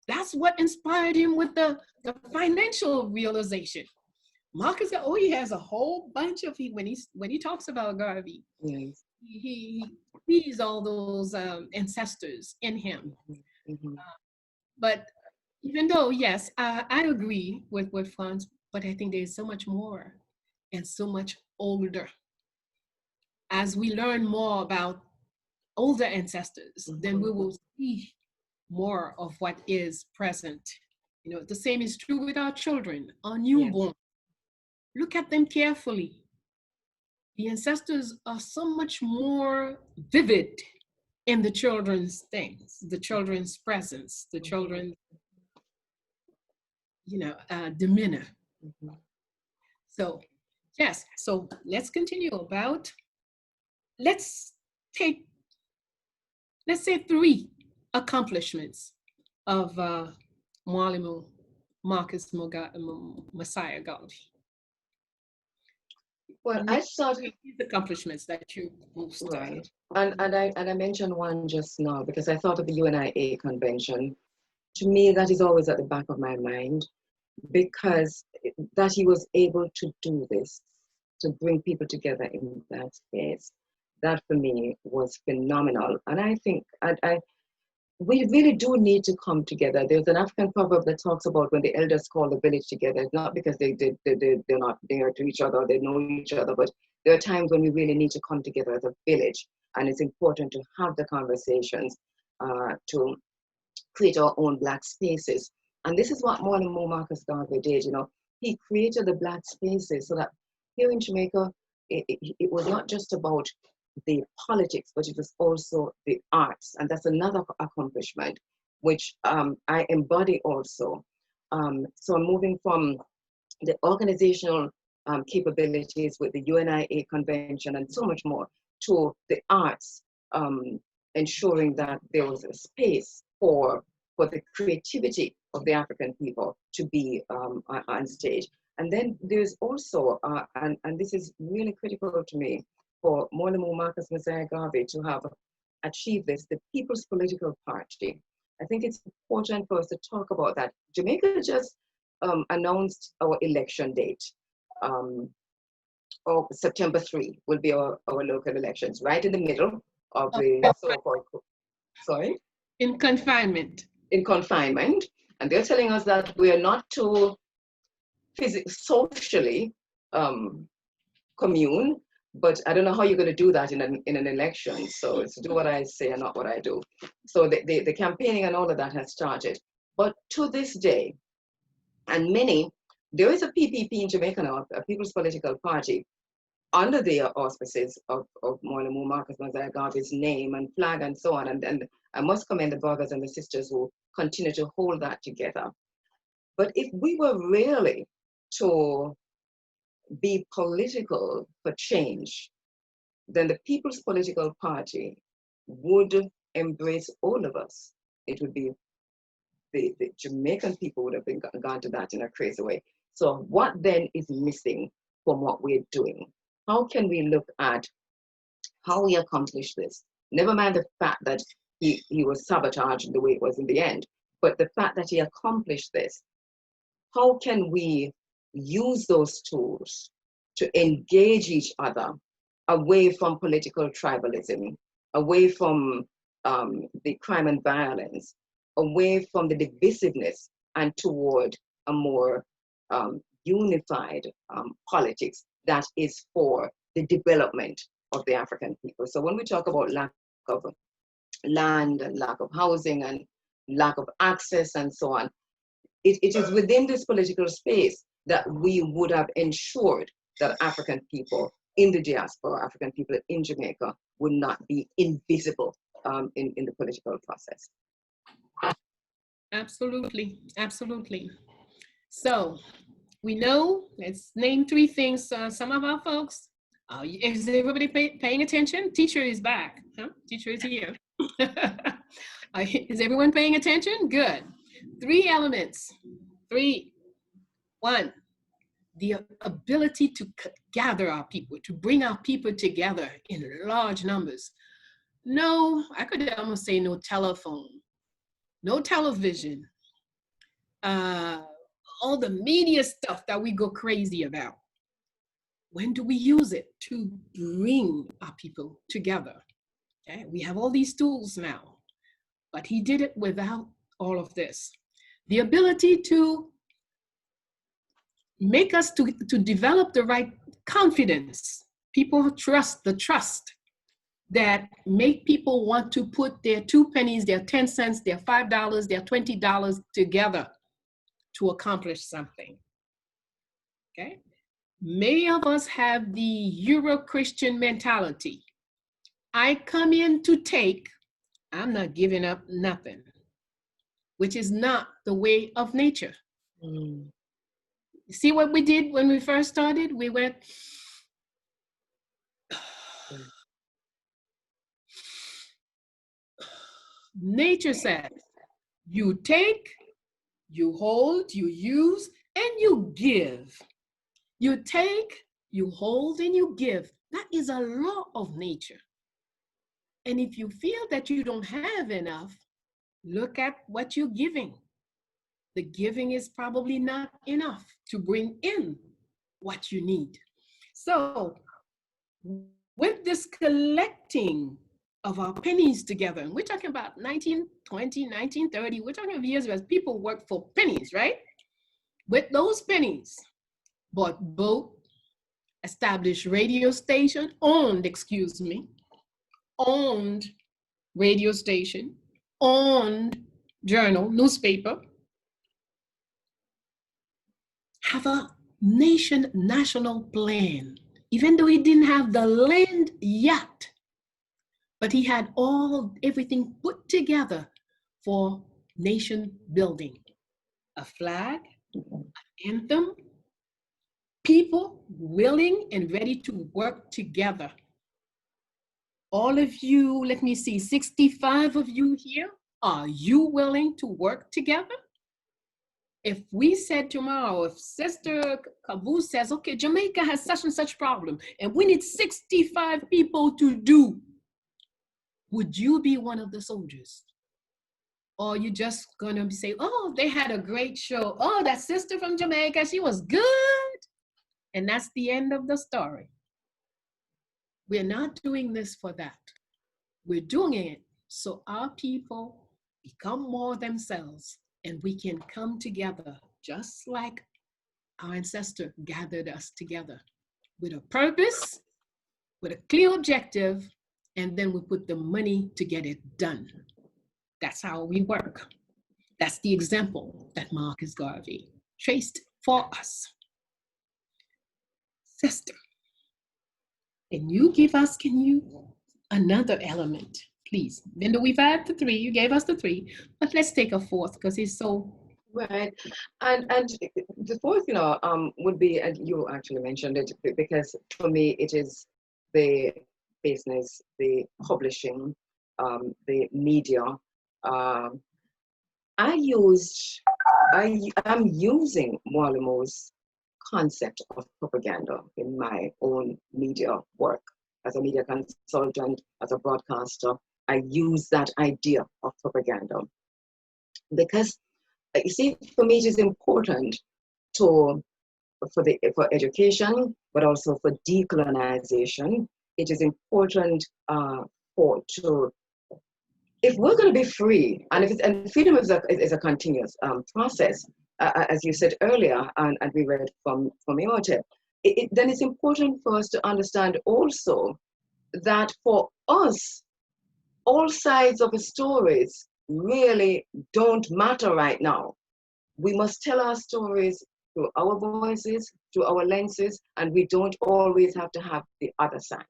That's what inspired him with the financial realization. Marcus, oh, he has a whole bunch of when he talks about Garvey, Yes. he sees all those ancestors in him. Mm-hmm. But even though, yes, I agree with Franz, but I think there's so much more and so much older. As we learn more about older ancestors, then we will see more of what is present. You know, the same is true with our children, our Yes. newborn. Look at them carefully. The ancestors are so much more vivid in the children's things, the children's presence, the children's, demeanor. Mm-hmm. So, yes, so let's continue about, let's take, let's say 3 accomplishments of Mwalimu Marcus Messiah Garvey. Well, I thought, These accomplishments that you most right. And I mentioned one just now because I thought of the UNIA convention. To me, that is always at the back of my mind because that he was able to do this, to bring people together in that space, that for me was phenomenal. And I think we really do need to come together. There's an African proverb that talks about when the elders call the village together. It's not because they're not there to each other, they know each other, but there are times when we really need to come together as a village. And it's important to have the conversations to create our own Black spaces. And this is what more and more Marcus Garvey did. He created the Black spaces so that here in Jamaica, it was not just about the politics, but it was also the arts. And that's another accomplishment, which I embody also. So I'm moving from the organizational capabilities with the UNIA convention and so much more to the arts, ensuring that there was a space for the creativity of the African people to be on stage. And then there's also, and this is really critical to me, for Mortimer Marcus Messiah Garvey to have achieved this, the People's Political Party. I think it's important for us to talk about that. Jamaica just announced our election date. September 3 will be our local elections, right in the middle of the so-called, sorry? In confinement. In confinement. And they're telling us that we are not to socially commune, but I don't know how you're going to do that in an election. So it's do what I say and not what I do. So the campaigning and all of that has started. But to this day, and there is a PPP in Jamaica now, a People's Political Party, under the auspices of Mortimer Marcus Messiah Garvey's name and flag and so on. And I must commend the brothers and the sisters who continue to hold that together. But if we were really to be political for change, then the People's Political Party would embrace all of us. It would be, the Jamaican people would have gone to that in a crazy way. So what then is missing from what we're doing? How can we look at how we accomplish this? Never mind the fact that he was sabotaged the way it was in the end, but the fact that he accomplished this, how can we use those tools to engage each other away from political tribalism, away from the crime and violence, away from the divisiveness, and toward a more unified politics that is for the development of the African people. So when we talk about lack of land and lack of housing and lack of access and so on, it is within this political space that we would have ensured that African people in the diaspora, African people in Jamaica, would not be invisible in the political process. Absolutely, absolutely. So we know, let's name 3 things. Some of our folks, is everybody paying attention? Teacher is back. Huh? Teacher is here. Is everyone paying attention? Good. 3 elements. 3. 1, the ability to gather our people, to bring our people together in large numbers. No, I could almost say no telephone, no television, all the media stuff that we go crazy about. When do we use it to bring our people together? Okay? We have all these tools now, but he did it without all of this. The ability to make us to develop the right confidence. People trust, the trust that make people want to put their 2 pennies, their 10 cents, their $5, their $20 together to accomplish something. Okay? Many of us have the Euro-Christian mentality. I come in to take, I'm not giving up nothing, which is not the way of nature. You see what we did when we first started? We went, nature says, you take, you hold, you use, and you give. You take, you hold, and you give. That is a law of nature. And if you feel that you don't have enough, look at what you're giving. The giving is probably not enough to bring in what you need. So with this collecting of our pennies together, and we're talking about 1920, 1930, we're talking of years where people worked for pennies, right? With those pennies, bought boat, established radio station, owned radio station, owned journal, newspaper, have a national plan, even though he didn't have the land yet, but he had everything put together for nation building. A flag, an anthem, people willing and ready to work together. All of you, let me see, 65 of you here, are you willing to work together? If we said tomorrow, if Sister Kabu says, okay, Jamaica has such and such problem, and we need 65 people to do, would you be one of the soldiers? Or are you just gonna say, oh, they had a great show. Oh, that sister from Jamaica, she was good. And that's the end of the story. We're not doing this for that. We're doing it so our people become more themselves and we can come together just like our ancestor gathered us together with a purpose, with a clear objective, and then we put the money to get it done. That's how we work. That's the example that Marcus Garvey traced for us. Sister, can you give us, another element, please? Even though we've had the 3, you gave us the 3, but let's take a 4th because it's so. Right, and the 4th, would be, and you actually mentioned it, because for me it is the business, the publishing, the media. I'm using Mwalimu's concept of propaganda in my own media work. As a media consultant, as a broadcaster, I use that idea of propaganda. Because, you see, for me it is important for education, but also for decolonization. It is important if we're going to be free, and freedom is a continuous process, as you said earlier, and we read from Imote, then it's important for us to understand also that for us, all sides of the stories really don't matter right now. We must tell our stories through our voices, through our lenses, and we don't always have to have the other side.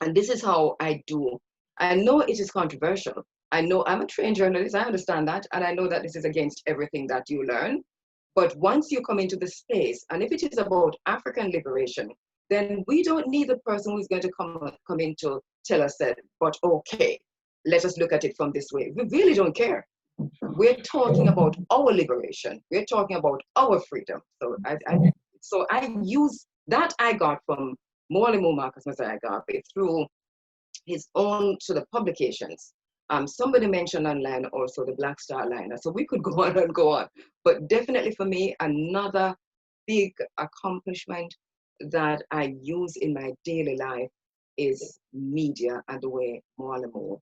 And this is how I do. I know it is controversial. I know I'm a trained journalist, I understand that, and I know that this is against everything that you learn. But once you come into the space, and if it is about African liberation, then we don't need the person who's going to come in to tell us that, but okay, let us look at it from this way. We really don't care. We're talking about our liberation. We're talking about our freedom. So I use That I got from Morley Marcus Messiah Garvey through his own sort of publications. Somebody mentioned online also the Black Star Liner. So we could go on and go on. But definitely for me, another big accomplishment that I use in my daily life is media and the way Malamo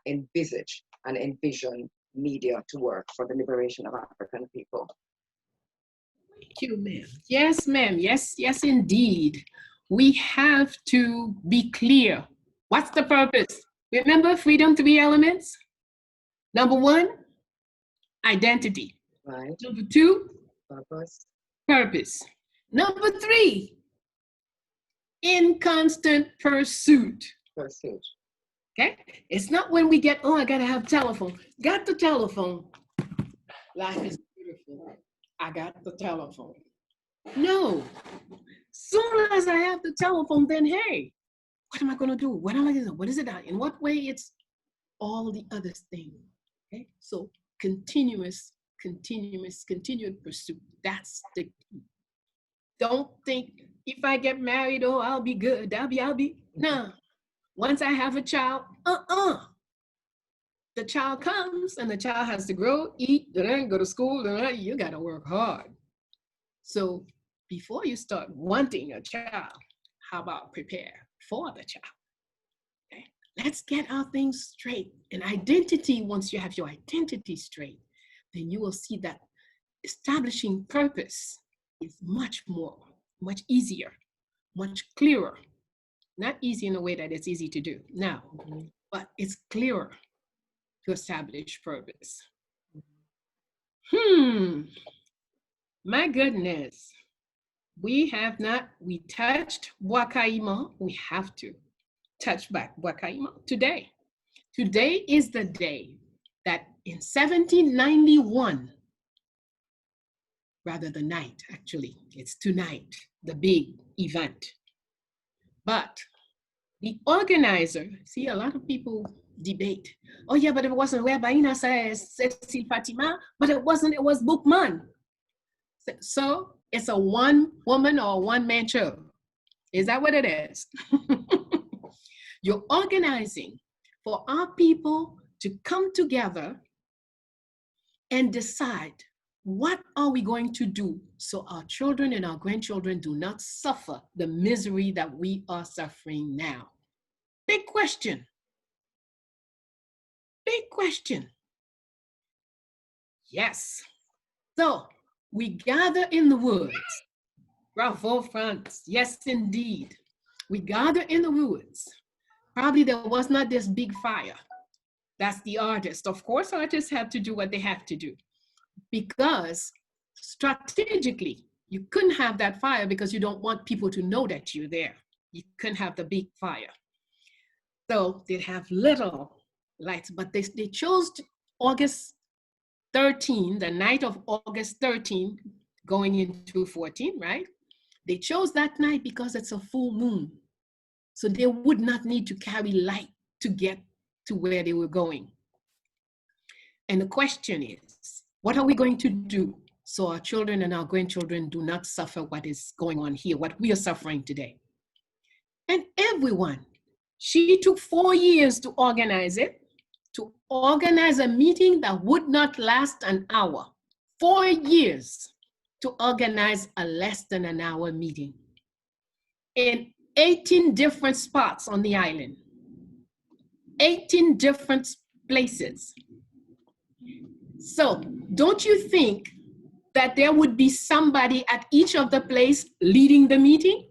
envisage and envision media to work for the liberation of African people. Thank you, ma'am. Yes, ma'am. Yes, yes, indeed. We have to be clear. What's the purpose? Remember freedom, 3 elements? Number 1, identity. Right? Number 2, Purpose. purpose. Number 3, in constant pursuit. Pursuit. Okay? It's not when we get, oh, I gotta have telephone. Got the telephone. Life is beautiful. I got the telephone. No. Soon as I have the telephone, then hey, what am I gonna do? What am I gonna do? What is it? In what way? It's all the other things. Okay? So continued pursuit. That's the key. Don't think if I get married, oh, I'll be good. I'll be. No. Once I have a child, the child comes and the child has to grow, eat, go to school, you gotta work hard. So before you start wanting a child, how about prepare for the child? Okay? Let's get our things straight. And identity, once you have your identity straight, then you will see that establishing purpose is much easier, much clearer. Not easy in a way that it's easy to do now, but it's clearer to establish purpose. My goodness. We touched Wakaima. We have to touch back Wakaima today. Today is the day that in 1791, rather the night, actually, it's tonight, the big event. But the organizer, see, a lot of people debate, oh yeah, but it wasn't where Bayyinah says Cecil Fatima, but it wasn't, it was Bookman. So it's a one woman or one man show. Is that what it is? You're organizing for our people to come together and decide what are we going to do so our children and our grandchildren do not suffer the misery that we are suffering now. Big question. Big question. Yes. So we gather in the woods. Bravo, France. Yes, indeed. We gather in the woods. Probably there was not this big fire. That's the artist. Of course, artists have to do what they have to do. Because strategically, you couldn't have that fire because you don't want people to know that you're there. You couldn't have the big fire. So they'd have little lights, but they chose August 13, the night of August 13, going into 14, right? They chose that night because it's a full moon. So they would not need to carry light to get to where they were going. And the question is, what are we going to do so our children and our grandchildren do not suffer what is going on here, what we are suffering today? And everyone, she took 4 years to organize it, to organize a meeting that would not last an hour. 4 years to organize a less than an hour meeting in 18 different spots on the island, 18 different places. So don't you think that there would be somebody at each of the place leading the meeting?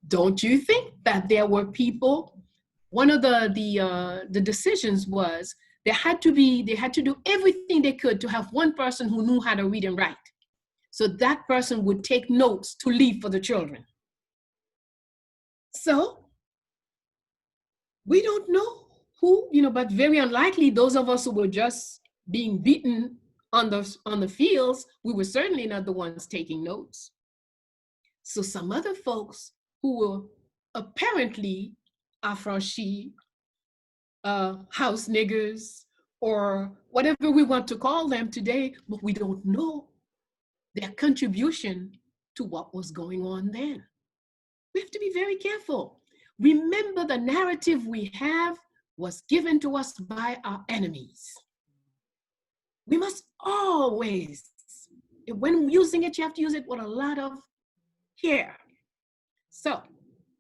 Don't you think that there were people? One of the decisions was they had to do everything they could to have one person who knew how to read and write. So that person would take notes to leave for the children. So we don't know who, but very unlikely those of us who were just being beaten on the fields, we were certainly not the ones taking notes. So some other folks who were apparently affranchis, house niggers, or whatever we want to call them today, but we don't know their contribution to what was going on then. We have to be very careful. Remember, the narrative we have was given to us by our enemies. We must always, when using it, you have to use it with a lot of care. So,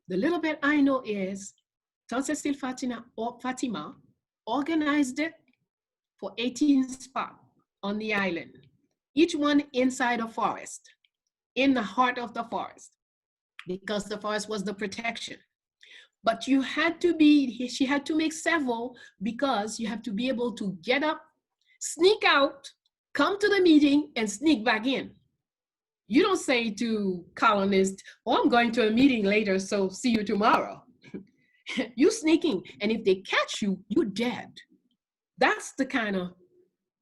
the little bit I know is Tante Cecile Fatima organized it for 18 spots on the island, each one inside a forest, in the heart of the forest, because the forest was the protection. But she had to make several because you have to be able to get up, sneak out, come to the meeting, and sneak back in. You don't say to colonists, oh, I'm going to a meeting later, so see you tomorrow. You're sneaking, and if they catch you, you're dead. That's the kind of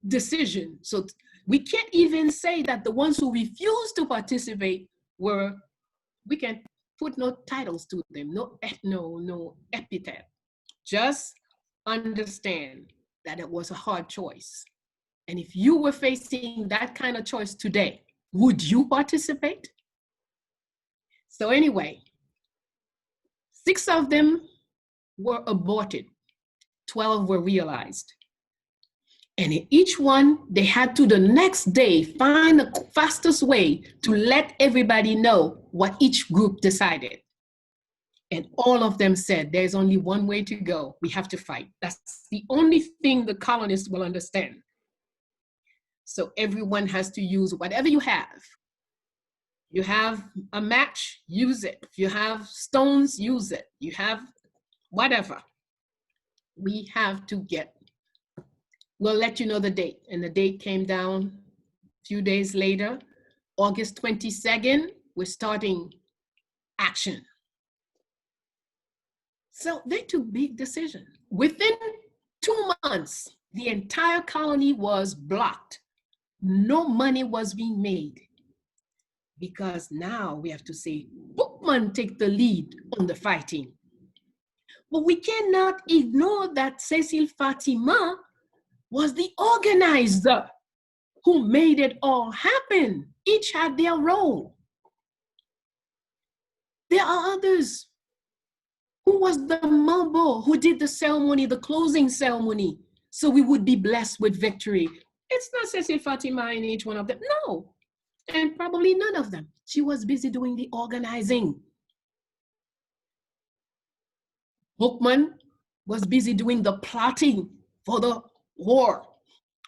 decision. So we can't even say that the ones who refused to participate we can put no titles to them, no epithet. Just understand that it was a hard choice. And if you were facing that kind of choice today, would you participate? So anyway, 6 of them were aborted, 12 were realized. And in each one, they had to the next day find the fastest way to let everybody know what each group decided. And all of them said, there's only one way to go. We have to fight. That's the only thing the colonists will understand. So everyone has to use whatever you have. You have a match, use it. If you have stones, use it. You have whatever. We have to we'll let you know the date. And the date came down a few days later, August 22nd, we're starting action. So they took big decisions. Within 2 months, the entire colony was blocked. No money was being made because now we have to say, Bookman take the lead on the fighting. But we cannot ignore that Cecile Fatima was the organizer who made it all happen. Each had their role. There are others. Who was the mambo who did the ceremony, the closing ceremony, so we would be blessed with victory? It's not Cecile Fatima in each one of them. No, and probably none of them. She was busy doing the organizing. Bookman was busy doing the plotting for the war.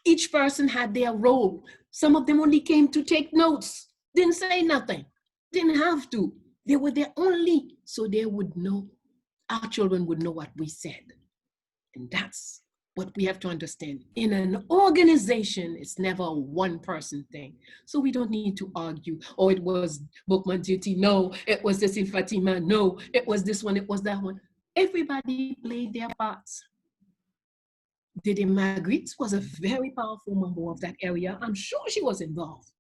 Each person had their role. Some of them only came to take notes, didn't say nothing, didn't have to. They were there only so they would know, our children would know what we said. And that's what we have to understand. In an organization, it's never a one-person thing. So we don't need to argue, oh, it was Bookman duty. No, it was Cecile Fatima. No, it was this one, it was that one. Everybody played their parts. Dede Magritte was a very powerful member of that area. I'm sure she was involved.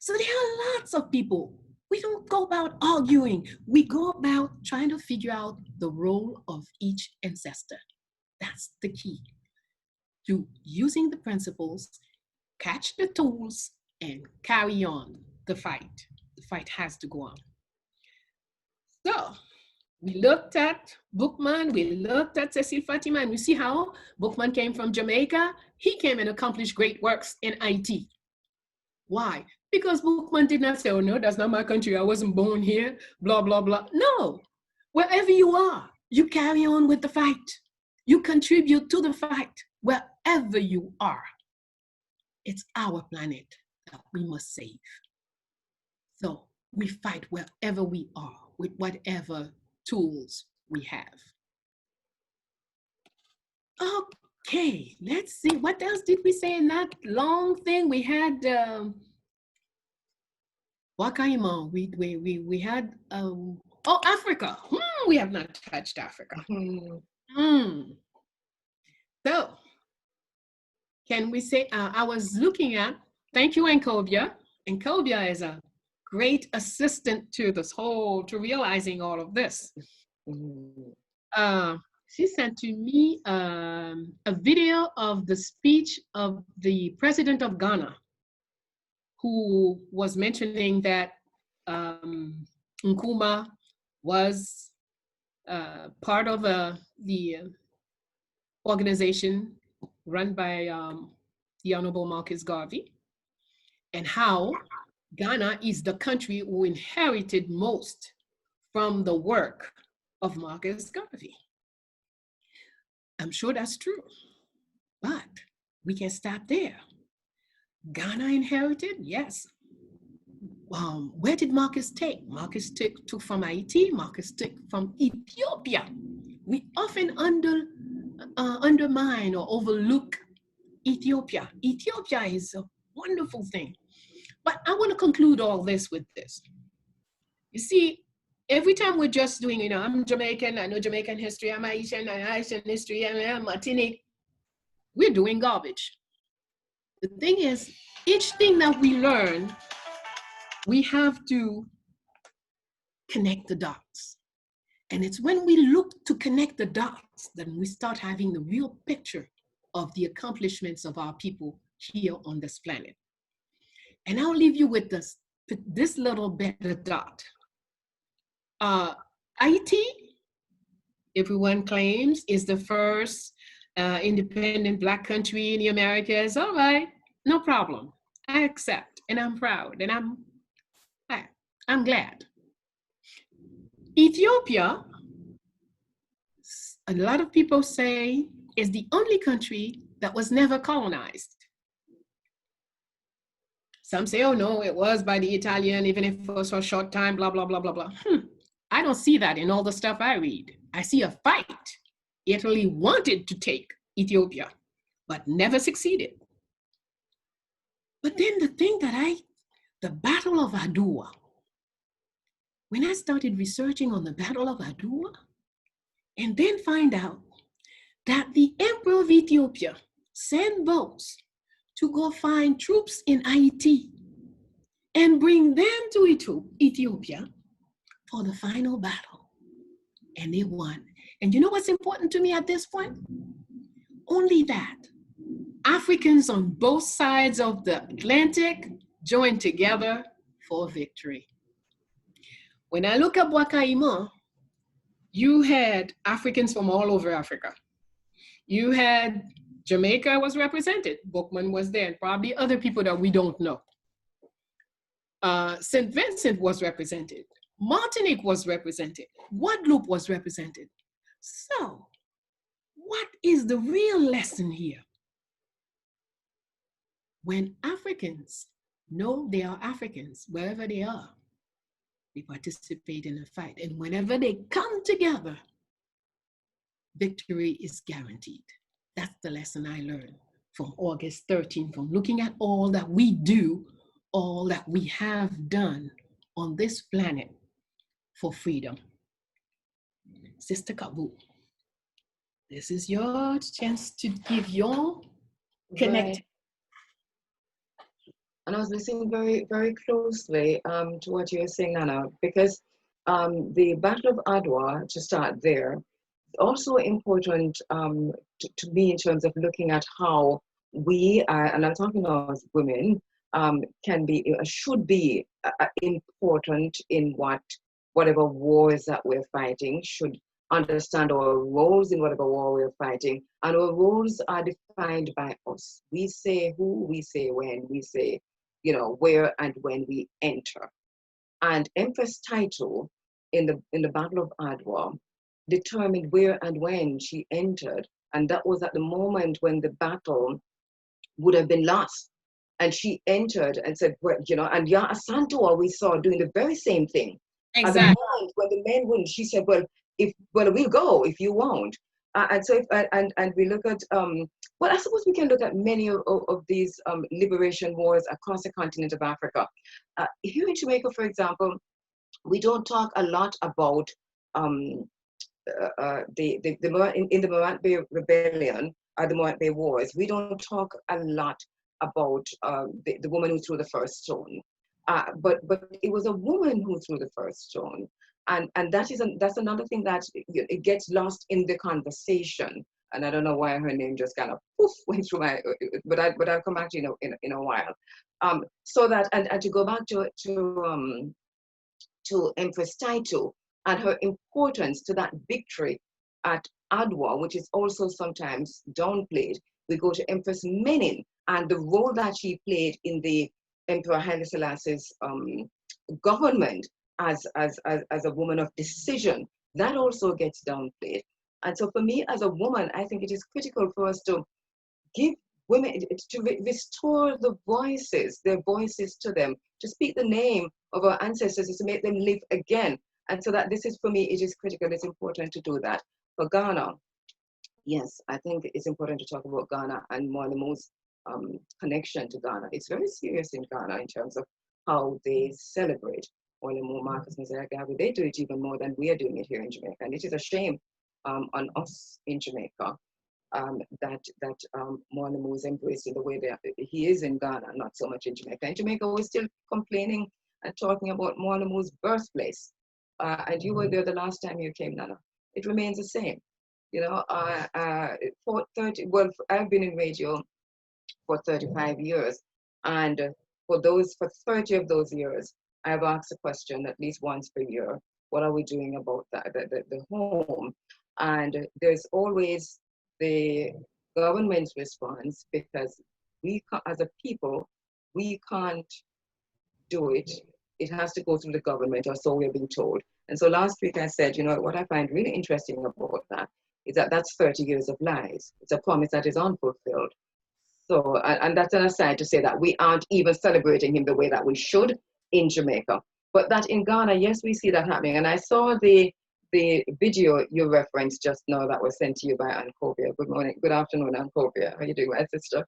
So there are lots of people. We don't go about arguing. We go about trying to figure out the role of each ancestor. That's the key to using the principles, catch the tools, and carry on the fight. The fight has to go on. So we looked at Bookman, we looked at Cecile Fatima, and we see how Bookman came from Jamaica. He came and accomplished great works in IT. Why? Because Bookman did not say, oh no, that's not my country, I wasn't born here, blah, blah, blah. No, wherever you are, you carry on with the fight. You contribute to the fight wherever you are. It's our planet that we must save. So we fight wherever we are with whatever tools we have. Okay, let's see. What else did we say in that long thing? We had Wakaima. We had Africa. We have not touched Africa. So can we say I was looking at, thank you, Encobia. Encobia is a great assistant to this whole, to realizing all of this. She sent to me a video of the speech of the president of Ghana, who was mentioning that Nkrumah was part of the organization run by the Honorable Marcus Garvey, and how Ghana is the country who inherited most from the work of Marcus Garvey. I'm sure that's true, but we can stop there. Ghana inherited, yes. Where did Marcus take? Marcus took from Haiti, Marcus took from Ethiopia. We often undermine or overlook Ethiopia. Ethiopia is a wonderful thing. But I want to conclude all this with this. You see, every time we're just doing, I'm Jamaican, I know Jamaican history, I'm Haitian, I know Haitian history, I'm Martinique, we're doing garbage. The thing is, each thing that we learn, we have to connect the dots. And it's when we look to connect the dots that we start having the real picture of the accomplishments of our people here on this planet. And I'll leave you with this little better dot. Haiti, everyone claims, is the first independent Black country in the Americas. All right, no problem. I accept, and I'm proud, and I'm glad. Ethiopia, a lot of people say, is the only country that was never colonized. Some say, oh no, it was by the Italian, even if it was for a short time, blah, blah, blah, blah, blah. I don't see that in all the stuff I read. I see a fight. Italy wanted to take Ethiopia, but never succeeded. But then the Battle of Adwa, when I started researching on the Battle of Adwa, and then find out that the Emperor of Ethiopia sent boats to go find troops in Haiti and bring them to Ethiopia for the final battle. And they won. And you know what's important to me at this point? Only that Africans on both sides of the Atlantic joined together for victory. When I look at Wakaima, you had Africans from all over Africa. You had Jamaica was represented. Bookman was there, and probably other people that we don't know. St. Vincent was represented. Martinique was represented. Guadeloupe was represented. So, what is the real lesson here? When Africans know they are Africans, wherever they are, they participate in a fight. And whenever they come together, victory is guaranteed. That's the lesson I learned from August 13th, from looking at all that we do, all that we have done on this planet for freedom. Sister Kabu, this is your chance to give your connect. Right. And I was listening very, very closely to what you were saying, Nana, because the Battle of Adwa, to start there, also important to me in terms of looking at how we, and I'm talking about women, can be, should be important in whatever wars that we're fighting, should understand our roles in whatever war we're fighting, and our roles are defined by us. We say who, we say when, we say, where and when we enter. And Empress Title in the Battle of Adwa determined where and when she entered, and that was at the moment when the battle would have been lost. And she entered and said, well, and Ya Asantua we saw doing the very same thing. Exactly. At the moment when the men wouldn't, she said, well, we'll go if you won't. And so and we look at I suppose we can look at many of these liberation wars across the continent of Africa. Here in Jamaica, for example, we don't talk a lot about in the Ma'at Bay Rebellion, the Ma'at Bay Wars. We don't talk a lot about the woman who threw the first stone, but it was a woman who threw the first stone, and that's another thing that it gets lost in the conversation. And I don't know why her name just kind of poof went through my, but I'll come back to in a while. So that and to go back to to Empress Taitu and her importance to that victory at Adwa, which is also sometimes downplayed. We go to Empress Menin and the role that she played in the Emperor Haile Selassie's government as a woman of decision. That also gets downplayed. And so for me as a woman, I think it is critical for us to give women, to restore the voices, their voices to them, to speak the name of our ancestors, is to make them live again. And so that this is, for me, it is critical, it's important to do that. For Ghana, yes, I think it's important to talk about Ghana and Mwalimu's connection to Ghana. It's very serious in Ghana in terms of how they celebrate Mwalimu, Marcus, Messiah Garvey. They do it even more than we are doing it here in Jamaica. And it is a shame on us in Jamaica that Mwalimu is embraced in the way that he is in Ghana, not so much in Jamaica. In Jamaica, we're still complaining and talking about Mwalimu's birthplace. And you were there the last time you came, Nana. It remains the same. You know, for 30, well, I've been in radio for 35 years. And for 30 of those years, I've asked a question at least once per year. What are we doing about that, the home? And there's always the government's response, because we, as a people, we can't do it. It has to go through the government, or so we're being told. And so last week I said, you know, what I find really interesting about that is that that's 30 years of lies. It's a promise that is unfulfilled. So, and that's an aside to say that we aren't even celebrating him the way that we should in Jamaica. But that in Ghana, yes, we see that happening. And I saw the video you referenced just now that was sent to you by Ancovia. Good morning, good afternoon, Ancovia. How are you doing, my sister?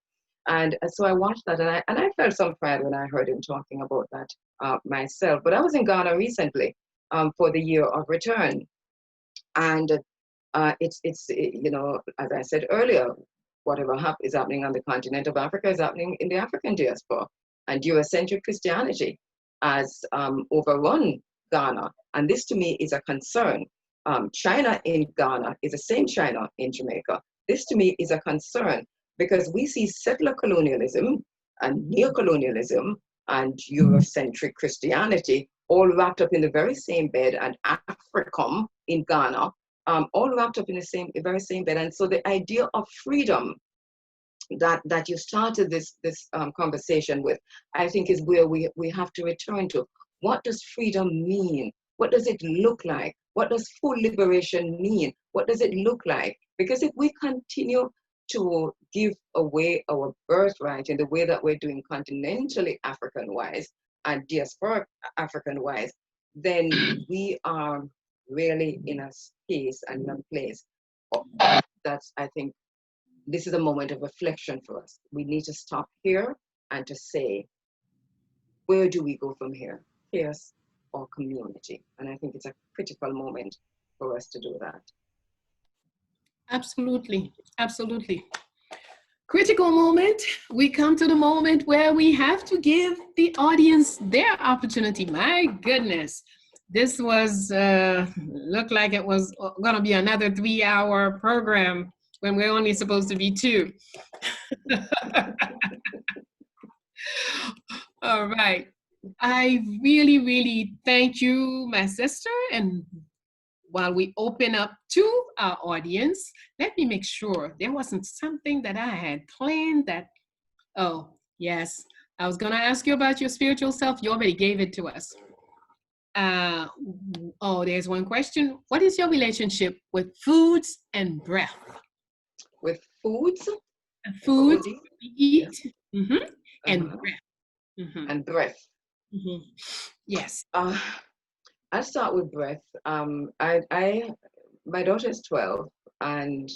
And so I watched that, and I felt some pride when I heard him talking about that myself. But I was in Ghana recently for the year of return. And it's you know, as I said earlier, whatever is happening on the continent of Africa is happening in the African diaspora. And Eurocentric Christianity has overrun Ghana. And this to me is a concern. China in Ghana is the same China in Jamaica. This to me is a concern, because we see settler colonialism and neocolonialism and Eurocentric Christianity all wrapped up in the very same bed, and Africum in Ghana, all wrapped up in the very same bed. And so the idea of freedom that you started this conversation with, I think is where we have to return to. What does freedom mean? What does it look like? What does full liberation mean? What does it look like? Because if we continue to give away our birthright in the way that we're doing continentally African-wise and diasporic African-wise, then we are really in a space and a place that's, I think, this is a moment of reflection for us. We need to stop here and to say, where do we go from here? Chaos or community? And I think it's a critical moment for us to do that. Absolutely, absolutely. Critical moment. We come to the moment where we have to give the audience their opportunity. My goodness, this was, looked like it was gonna be another 3-hour program when we're only supposed to be 2. All right. I really, really thank you, my sister. And while we open up to our audience, let me make sure there wasn't something that I had planned that, oh, yes, I was going to ask you about your spiritual self. You already gave it to us. Oh, there's one question. What is your relationship with foods and breath? With foods? Foods we eat, mm-hmm, and breath. Mm-hmm. And breath. Mm-hmm. Yes. I'll start with breath. My daughter is 12, and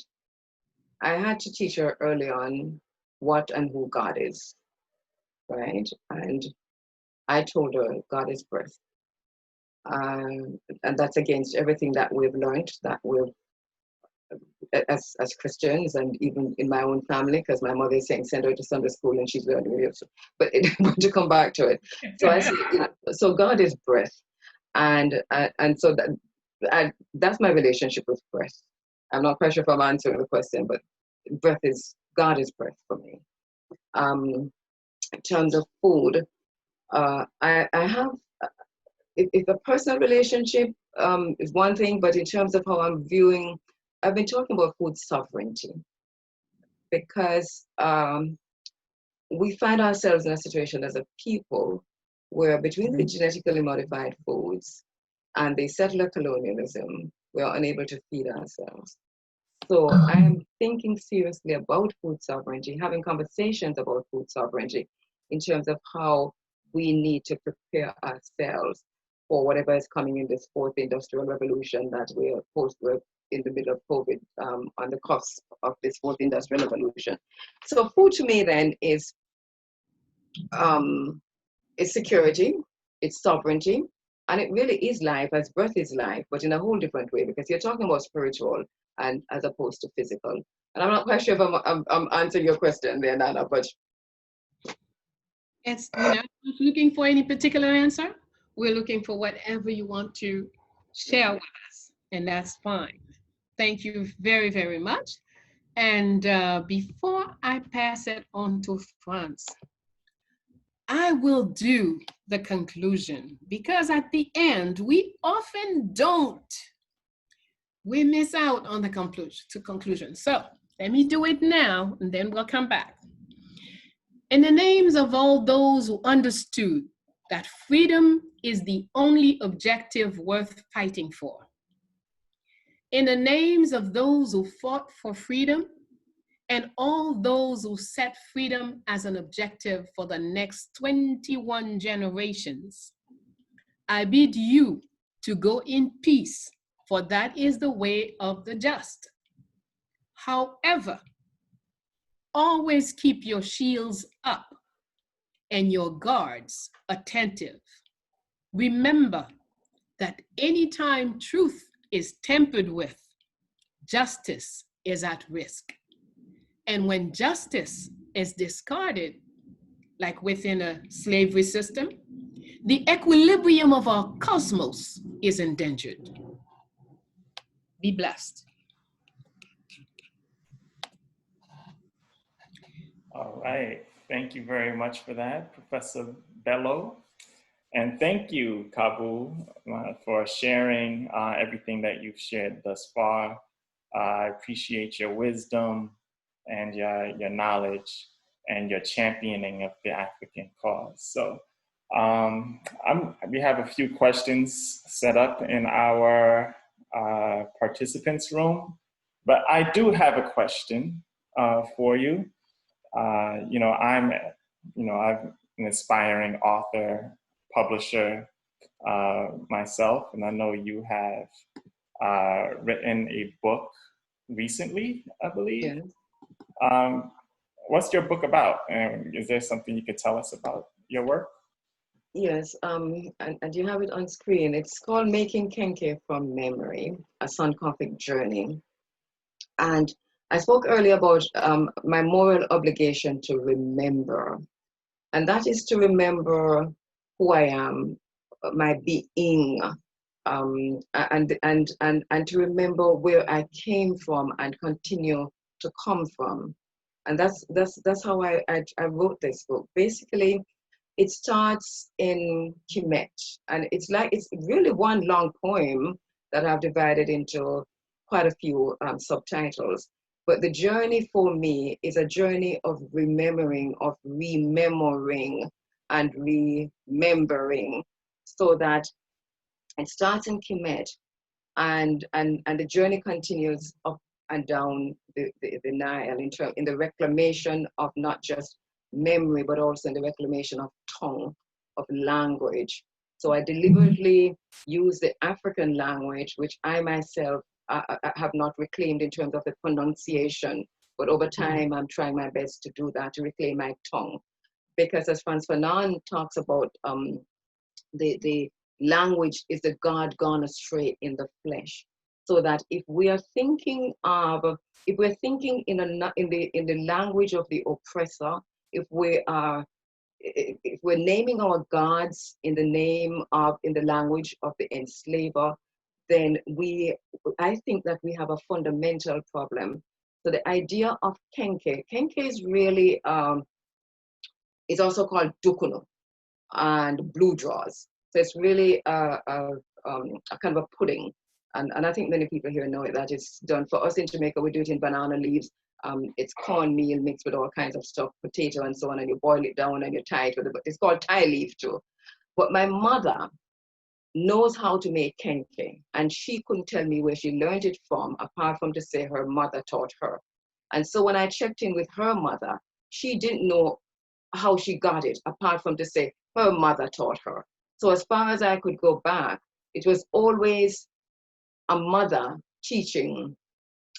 I had to teach her early on what and who God is, right? And I told her God is breath. And that's against everything that we've learned, that we've, as Christians, and even in my own family, because my mother is saying send her to Sunday school and she's learning it. But to come back to it, so I said, you know, so God is breath, and so that's my relationship with breath. I'm not quite sure if I'm answering the question, but God is breath for me. In terms of food, I have if a personal relationship is one thing, but in terms of how I'm viewing, I've been talking about food sovereignty because we find ourselves in a situation as a people where between the genetically modified foods and the settler colonialism, we are unable to feed ourselves. So I am thinking seriously about food sovereignty, having conversations about food sovereignty in terms of how we need to prepare ourselves for whatever is coming in this fourth industrial revolution that we're in the middle of COVID, on the cusp of this fourth industrial revolution. So food to me then is security, it's sovereignty, and it really is life, as breath is life, but in a whole different way, because you're talking about spiritual and as opposed to physical. And I'm not quite sure if I'm answering your question there, Nana, but It's, we're not looking for any particular answer. We're looking for whatever you want to share with us, and that's fine. Thank you very, very much. And before I pass it on to France, I will do the conclusion because at the end, we often don't. We miss out on the conclusion. So let me do it now, and then we'll come back. In the names of all those who understood that freedom is the only objective worth fighting for, in the names of those who fought for freedom, and all those who set freedom as an objective for the next 21 generations, I bid you to go in peace, for that is the way of the just. However, always keep your shields up and your guards attentive. Remember that anytime truth is tempered with, justice is at risk. And when justice is discarded, like within a slavery system, the equilibrium of our cosmos is endangered. Be blessed. All right. Thank you very much for that, Professor Bello. And thank you, Kabu, for sharing everything that you've shared thus far. I appreciate your wisdom and your knowledge and your championing of the African cause. So we have a few questions set up in our participants room, but I do have a question for you. I'm an aspiring author, publisher myself, and I know you have written a book recently, I believe. yeah. What's your book about? And is there something you could tell us about your work? Yes, and you have it on screen. It's called Making Kenke from Memory, a Sankofic Journey. And I spoke earlier about my moral obligation to remember, and that is to remember who I am, my being, and to remember where I came from and continue to come from. And that's how I wrote this book. Basically, it starts in Kemet, and it's really one long poem that I've divided into quite a few subtitles. But the journey for me is a journey of remembering, and remembering, so that it starts in Kemet, and the journey continues up and down the Nile in the reclamation of not just memory, but also in the reclamation of tongue, of language. So I deliberately use the African language, which I myself have not reclaimed in terms of the pronunciation, but over time I'm trying my best to do that, to reclaim my tongue. Because as Frantz Fanon talks about, the language is the God gone astray in the flesh. So that if we're thinking in the language of the oppressor, if we're naming our gods in the language of the enslaver, then I think that we have a fundamental problem. So the idea of Kenke is really, it's also called Dukuno and blue draws. So it's really a kind of a pudding. And I think many people here know it, that it's done. For us in Jamaica, we do it in banana leaves. It's cornmeal mixed with all kinds of stuff, potato and so on, and you boil it down and you tie it with it. But it's called Thai leaf too. But my mother knows how to make kenke, and she couldn't tell me where she learned it from, apart from to say her mother taught her. And so when I checked in with her mother, she didn't know how she got it, apart from to say her mother taught her. So as far as I could go back, it was always a mother teaching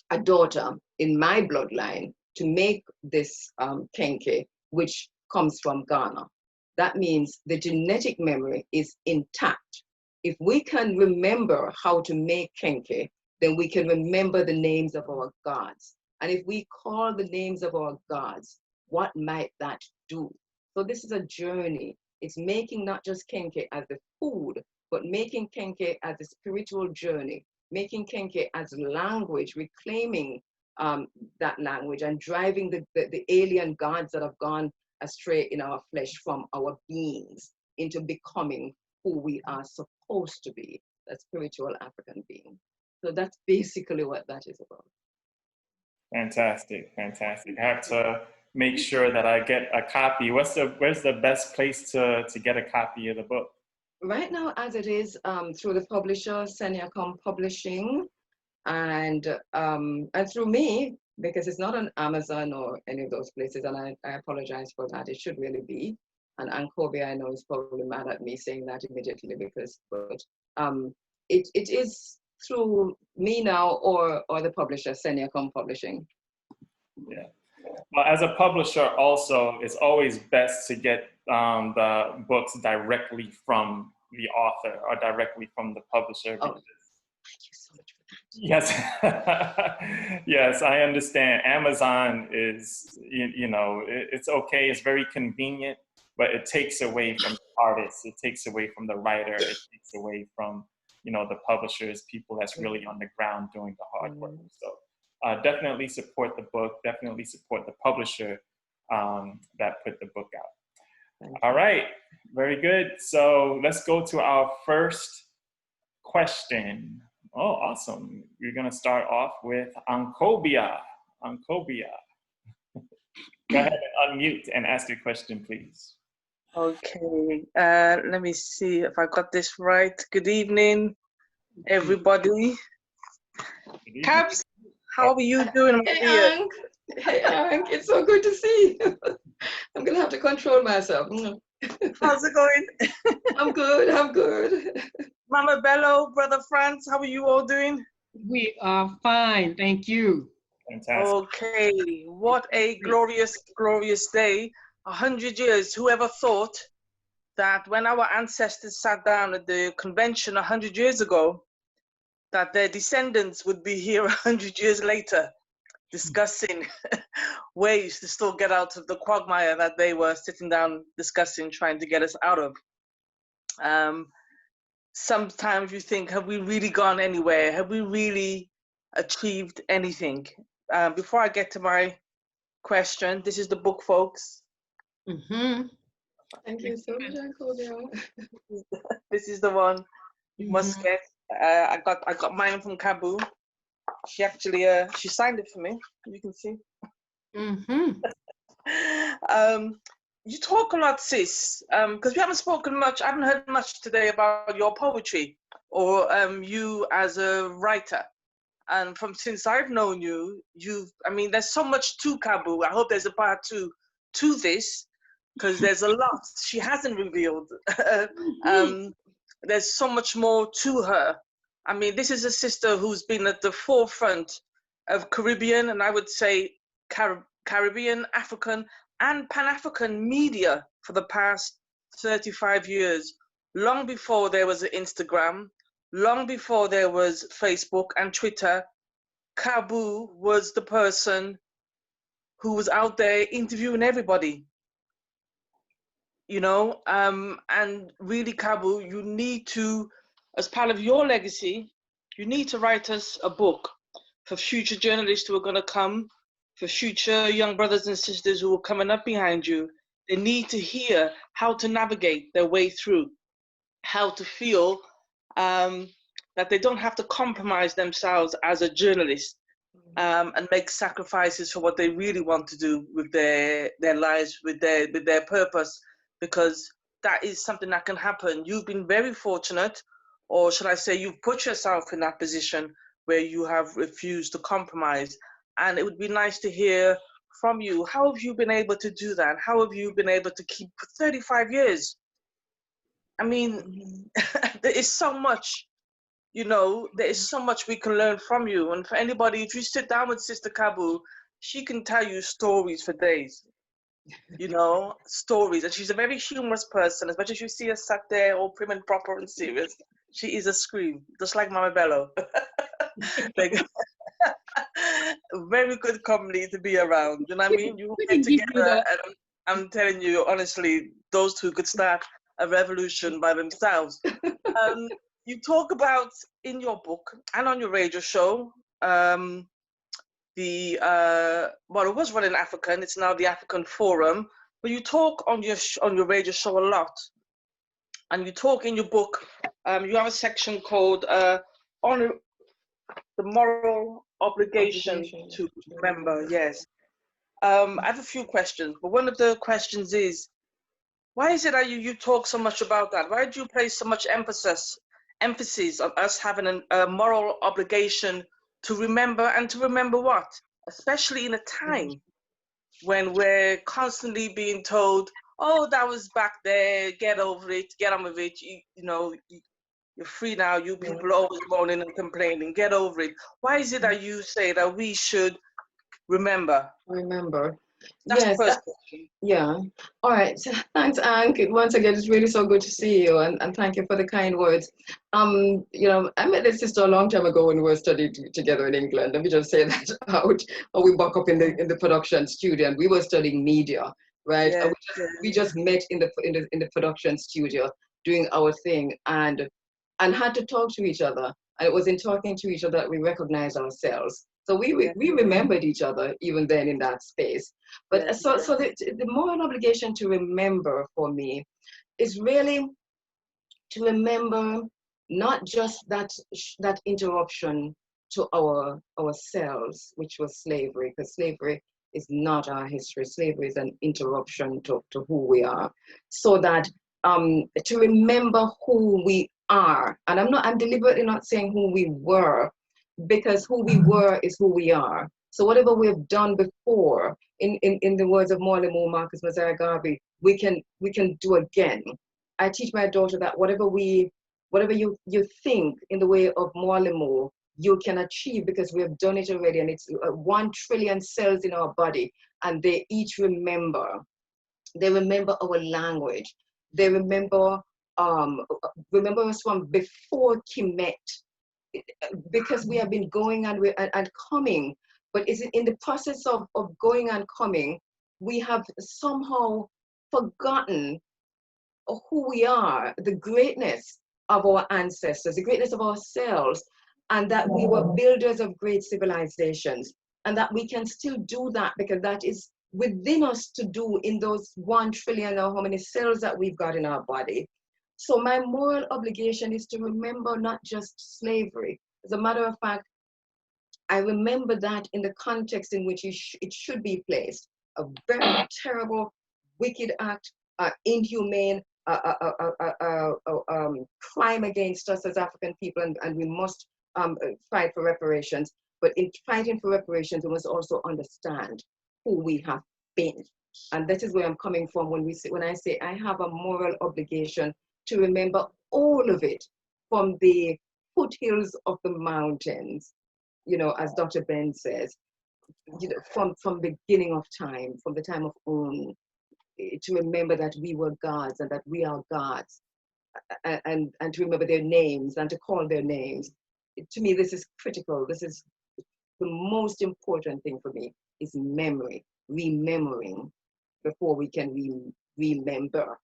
a daughter in my bloodline to make this kenke, which comes from Ghana. That means the genetic memory is intact. If we can remember how to make kenke, then we can remember the names of our gods. And if we call the names of our gods, what might that do? So this is a journey. It's making not just kenke as the food, but making kenke as a spiritual journey, making kenke as language, reclaiming that language and driving the alien gods that have gone astray in our flesh from our beings into becoming who we are supposed to be, that spiritual African being. So that's basically what that is about. Fantastic, fantastic. I have to make sure that I get a copy. Where's the best place to get a copy of the book? Right now, as it is, through the publisher, Seniacom Publishing, and through me, because it's not on Amazon or any of those places, and I apologize for that. It should really be. And Ancobia, I know, is probably mad at me saying that immediately, because, but it is through me now or the publisher, Seniacom Publishing. Yeah. Well, as a publisher, also, it's always best to get the books directly from the author or directly from the publisher. Oh, thank you so much for that. Yes, yes, I understand. Amazon is, you know, it's okay. It's very convenient, but it takes away from the artists. It takes away from the writer. It takes away from, you know, the publishers, people that's really on the ground doing the hard work. So definitely support the book. Definitely support the publisher that put the book out. All right, very good. So let's go to our first question. Oh, awesome. We're gonna start off with Ancobia. Ancobia. Go ahead and unmute and ask your question, please. Okay, let me see if I got this right. Good evening, everybody. Cabs, how are you doing, my dear? Hank. Hey, Hank, it's so good to see you. I'm gonna have to control myself. How's it going? I'm good, I'm good. Mama Bello, Brother France, how are you all doing? We are fine, thank you. Fantastic. Okay, what a glorious, glorious day. 100 years, whoever thought that when our ancestors sat down at the convention 100 years ago, that their descendants would be here 100 years later, discussing ways to still get out of the quagmire that they were sitting down discussing, trying to get us out of. Sometimes you think, have we really gone anywhere? Have we really achieved anything? Before I get to my question, this is the book, folks. Mm-hmm. Thank you so much, Ancobia. This is the one you must get. I got mine from Kabu. She actually she signed it for me. You can see. Mm-hmm. You talk a lot, sis, because we haven't spoken much. I haven't heard much today about your poetry or you as a writer. And since I've known you, I mean, there's so much to Kabu. I hope there's a part two to this, because there's a lot she hasn't revealed. There's so much more to her. I mean, this is a sister who's been at the forefront of Caribbean, and I would say Caribbean, African, and Pan-African media for the past 35 years, long before there was Instagram, long before there was Facebook and Twitter. Kabu was the person who was out there interviewing everybody, you know, and really, Kabu, you need to, as part of your legacy, you need to write us a book for future journalists who are going to come, for future young brothers and sisters who are coming up behind you. They need to hear how to navigate their way through, how to feel that they don't have to compromise themselves as a journalist and make sacrifices for what they really want to do with their lives, with their purpose, because that is something that can happen. You've been very fortunate, or should I say you've put yourself in that position where you have refused to compromise. And it would be nice to hear from you. How have you been able to do that? How have you been able to keep for 35 years? I mean, there is so much, you know, there is so much we can learn from you. And for anybody, if you sit down with Sister Kabu, she can tell you stories for days, you know, stories. And she's a very humorous person. As much as you see her sat there all prim and proper and serious, she is a scream, just like Mama Bello. Like, very good company to be around. You know what I mean? You We get can give you together, and I'm telling you, honestly, those two could start a revolution by themselves. You talk about in your book and on your radio show, well, it was running African. It's now the African Forum. But you talk on your radio show a lot, and you talk in your book. You have a section called "On the Moral Obligation to Remember." Yes. I have a few questions, but one of the questions is, why is it that you talk so much about that? Why do you place so much emphasis on us having a moral obligation to remember, and to remember what? Especially in a time when we're constantly being told, oh, that was back there, get over it, get on with it, you're free now, you people always moaning and complaining, get over it. Why is it that you say that we should remember? Remember. That's Yes, the first question. yeah. All right. So, thanks, Anne. Once again, it's really so good to see you, and thank you for the kind words. I met this sister a long time ago when we were studying together in England. Let me just say that out. Or we buck up in the production studio, and we were studying media, right? And Yes, we just met in the production studio doing our thing, and had to talk to each other. And it was in talking to each other that we recognized ourselves. So we remembered each other even then in that space. But so the moral obligation to remember for me is really to remember not just that interruption to ourselves, which was slavery, because slavery is not our history. Slavery is an interruption to who we are. So that to remember who we are, and I'm deliberately not saying who we were, because who we were is who we are. So whatever we've done before, in the words of Morley Marcus Messiah Garvey, we can do again. I teach my daughter that whatever you think in the way of Morley, you can achieve, because we have done it already, and it's 1 trillion cells in our body, and they each remember. They remember our language. They remember us from before Kemet, because we have been going and coming. But is it in the process of going and coming, we have somehow forgotten who we are, the greatness of our ancestors, the greatness of ourselves, and that we were builders of great civilizations, and that we can still do that, because that is within us to do in those 1 trillion or how many cells that we've got in our body. So my moral obligation is to remember not just slavery. As a matter of fact, I remember that in the context in which it should be placed. A very terrible, wicked act, inhumane, crime against us as African people, and we must fight for reparations. But in fighting for reparations, we must also understand who we have been. And that is where I'm coming from when I say I have a moral obligation to remember all of it, from the foothills of the mountains, as Dr. Ben says, from beginning of time, from the time of to remember that we were gods and that we are gods, and to remember their names and to call their names. To me, this is critical. This is the most important thing for me, is memory, remembering before we can remember.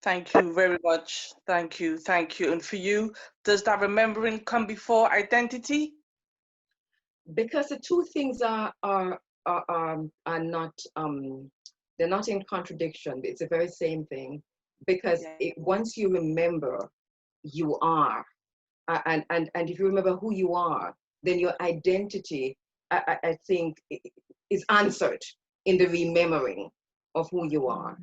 Thank you very much. Thank you. And for you, does that remembering come before identity? Because the two things are not they're not in contradiction. It's the very same thing. because Yeah. once you remember you are, and if you remember who you are, then your identity, I think, is answered in the remembering of who you are.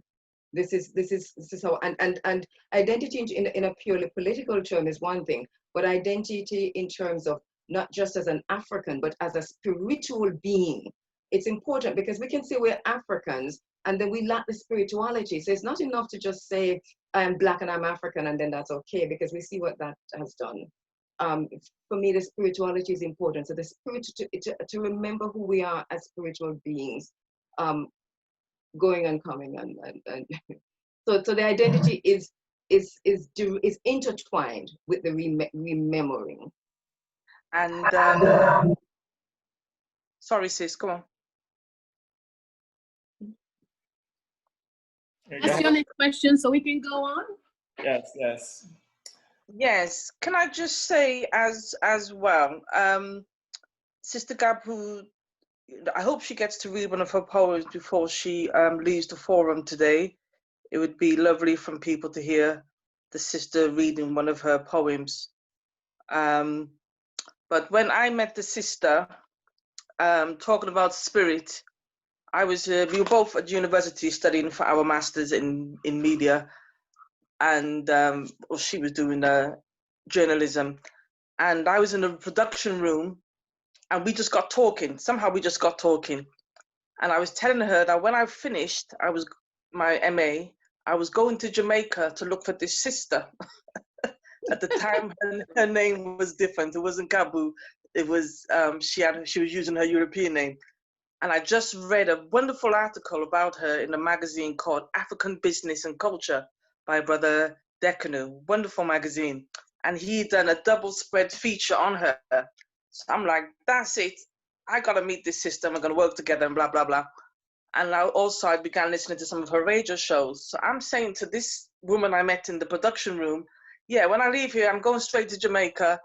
This is how, and identity in a purely political term is one thing, but identity in terms of not just as an African, but as a spiritual being, it's important, because we can say we're Africans and then we lack the spirituality. So it's not enough to just say I'm Black and I'm African and then that's okay, because we see what that has done. Um, for me, the spirituality is important. So the spirit, to remember who we are as spiritual beings, going and coming, and so the identity is intertwined with the remembering. And sorry, sis, go on. That's your next question, so we can go on. Yes, yes. Yes. Can I just say as well, Sister Gab, who I hope she gets to read one of her poems before she leaves the forum today. It would be lovely from people to hear the sister reading one of her poems. But when I met the sister, talking about spirit, we were both at university studying for our masters in media, and well, she was doing journalism, and I was in the production room, and we just got talking. Somehow we just got talking, and I was telling her that when I finished, my MA, I was going to Jamaica to look for this sister. At the time, her name was different. It wasn't Kabu. It was she was using her European name. And I just read a wonderful article about her in a magazine called African Business and Culture by Brother Dekanu. Wonderful magazine. And he'd done a double spread feature on her. So I'm like, that's it. I got to meet this sister. We're going to work together and blah, blah, blah. And I began listening to some of her radio shows. So I'm saying to this woman I met in the production room, yeah, when I leave here, I'm going straight to Jamaica